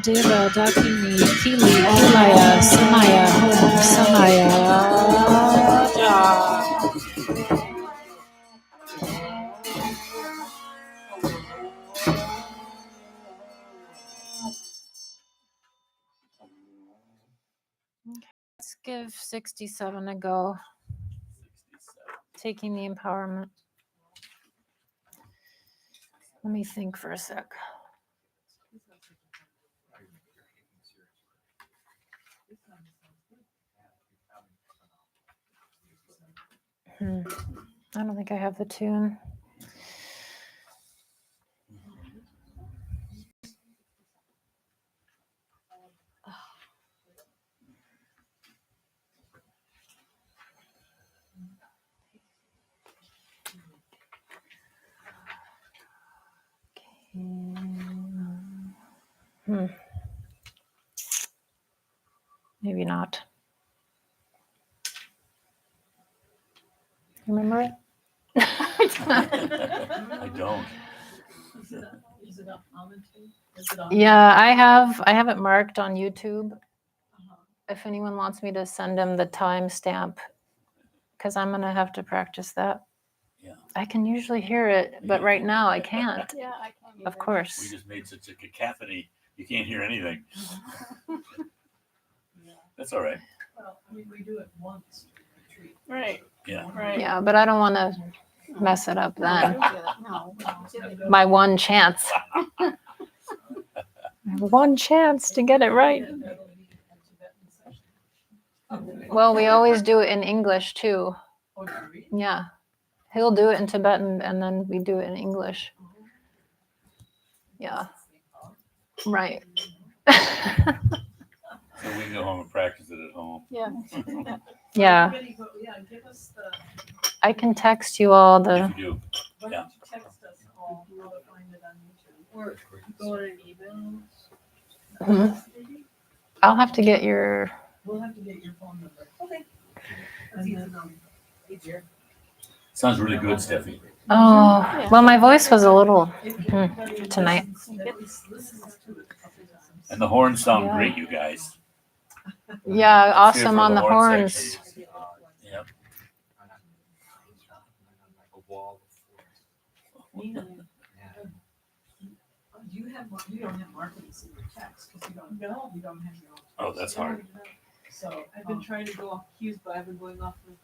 Deva Dakini Kili Kilaya Samaya Hom Samaya Ja. give 67 a go. 67. Taking the empowerment. Let me think for a sec. I don't think I have the tune. Maybe not. You remember it? I don't. Is it on the tape? Is it on? Yeah, I have it marked on YouTube. If anyone wants me to send them the timestamp, because I'm gonna have to practice that. Yeah. I can usually hear it, but right now I can't. Yeah, I can't. Of We course. just made such a cacophony. You can't hear anything. That's all right. Well, I mean, we do it once to retreat. Right, Yeah. right. Yeah, but I don't want to mess it up then. No, My one chance. One chance to get it right. Well, we always do it in English too. Oh, do we? Yeah. He'll do it in Tibetan and then we do it in English. Yeah. Right. So we can go home and practice it at home. Yeah. Everybody go- Yeah, give us the, I can text you all the. If you do. why Yeah. don't you text us all how to find it on YouTube? Or go on an email. Mhm. Maybe? I'll have to get your. We'll have to get your phone number. Okay. That's And then, easier. Sounds really good, Steffi. Oh, well, my voice was a little. If everybody Tonight. listens- at least listens to it a couple times. And the horns sound Yeah. great, you guys. Yeah, Let's hear awesome for on the horn horns. section. Yep. Nina, you don't have markings in your text, because you don't have your own. Oh, that's hard. So, I've been trying to go off cues, but I've been going off with,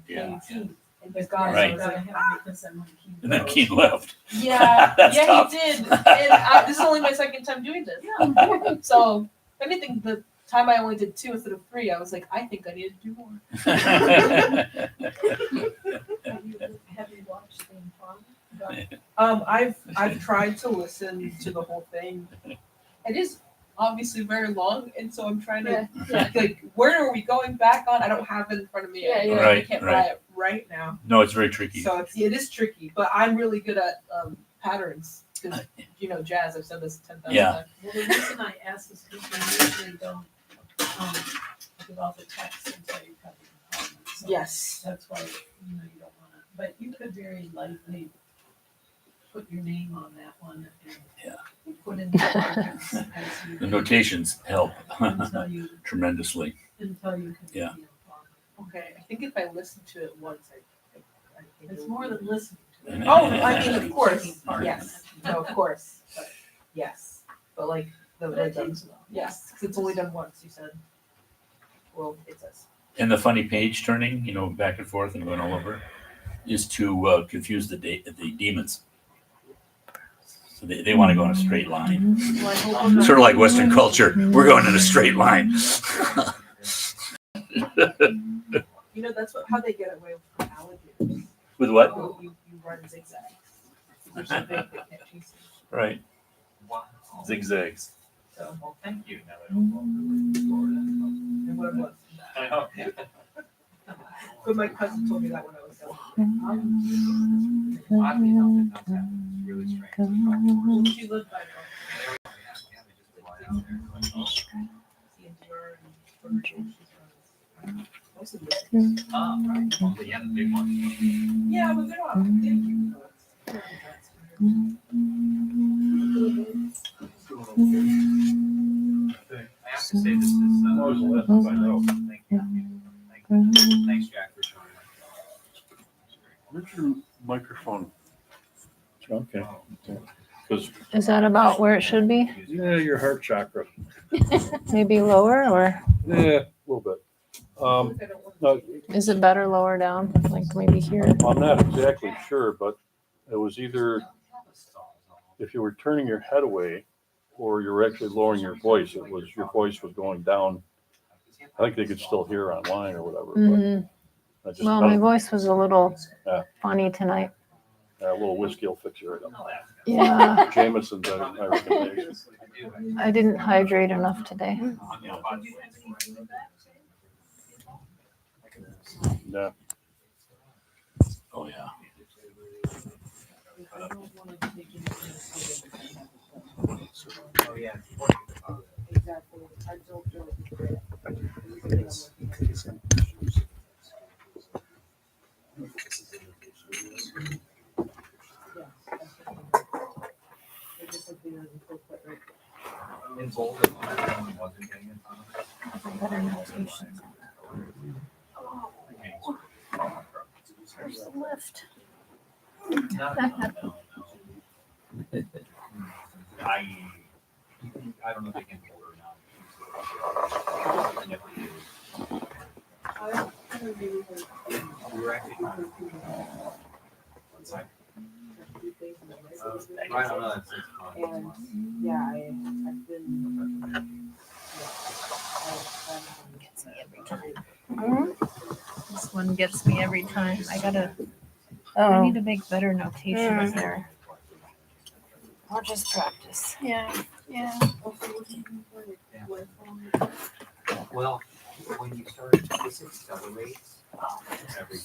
Yeah. Keen. and but God, Right. I gotta have it because then when he And then goes- Keith left. Yeah, That's yeah, tough. he did. And this is only my second time doing this. So, if anything, the time I only did 2 instead of 3, I was like, I think I need to do more. Have you watched the Improv? I've tried to listen to the whole thing. It is obviously very long, and so I'm trying to like, where are we going back on? I don't have it in front of me. Yeah, yeah. I Right, can't right. buy it right now. No, it's very tricky. So it is tricky, but I'm really good at patterns because jazz. I've said this 10,000 Yeah. times. Well, the reason I ask is because we usually don't, give all the text until you cut the comments. So Yes. That's why, you don't wanna, but you could very lightly put your name on that one and Yeah. put in the markings as you. The notations help Until you, tremendously. until you can. Yeah. Okay. I think if I listen to it once, I think It's it more will- than listening to it. Oh, I mean, of course. Taking part in Yes. it. No, of course. But yes. But like the But it rhythm. takes a while. Yes, 'cause it's only done once. You said. Well, it says. And the funny page turning, back and forth and going all over, is to confuse the demons. So they want to go in a straight line. Well, I hope I'm not- Sort of like Western culture. We're going in a straight line. That's how they get away with alligators. With what? You run zigzags. They're so big they can't chase you. Right. Zigzags. So, Well, thank you. Now I don't go and what it was. I know. But my cousin told me that when I was young. Oddly enough, it does happen. It's really strange. Who did you live by? though? Yeah, they just fly out there. CNTR and Virgin. Mostly listeners. Right. But yeah, the big one. Yeah, but they're not. Thank you. I have to say this is. Always a lesson I know. Thank you. Thank you. Thanks, Jack, for showing up. Where's your microphone? Okay. Because, Is that about where it should be? yeah, your heart chakra. Maybe lower or? Yeah, a little bit. No, Is it better lower down? Like maybe here? I'm not exactly sure, but it was either if you were turning your head away or you were actually lowering your voice, your voice was going down. I think they could still hear online or whatever. Mhm. But I just, Well, my voice was a little Yeah. funny tonight. a little whiskey will fix you right up. Yeah, Jameson's my recommendation. I didn't hydrate enough today. Yeah. Oh, yeah. Oh, yeah. Exactly. I don't feel In bold, if someone wasn't getting it on. Better notation. Where's the lift? I don't know if they can hold her now. We were actually trying to. Right on that. And yeah, I've been. Gets me every time. This one gets me every time. I need to make better notations there. I'll just practice. Yeah. Well, when you start, this accelerates every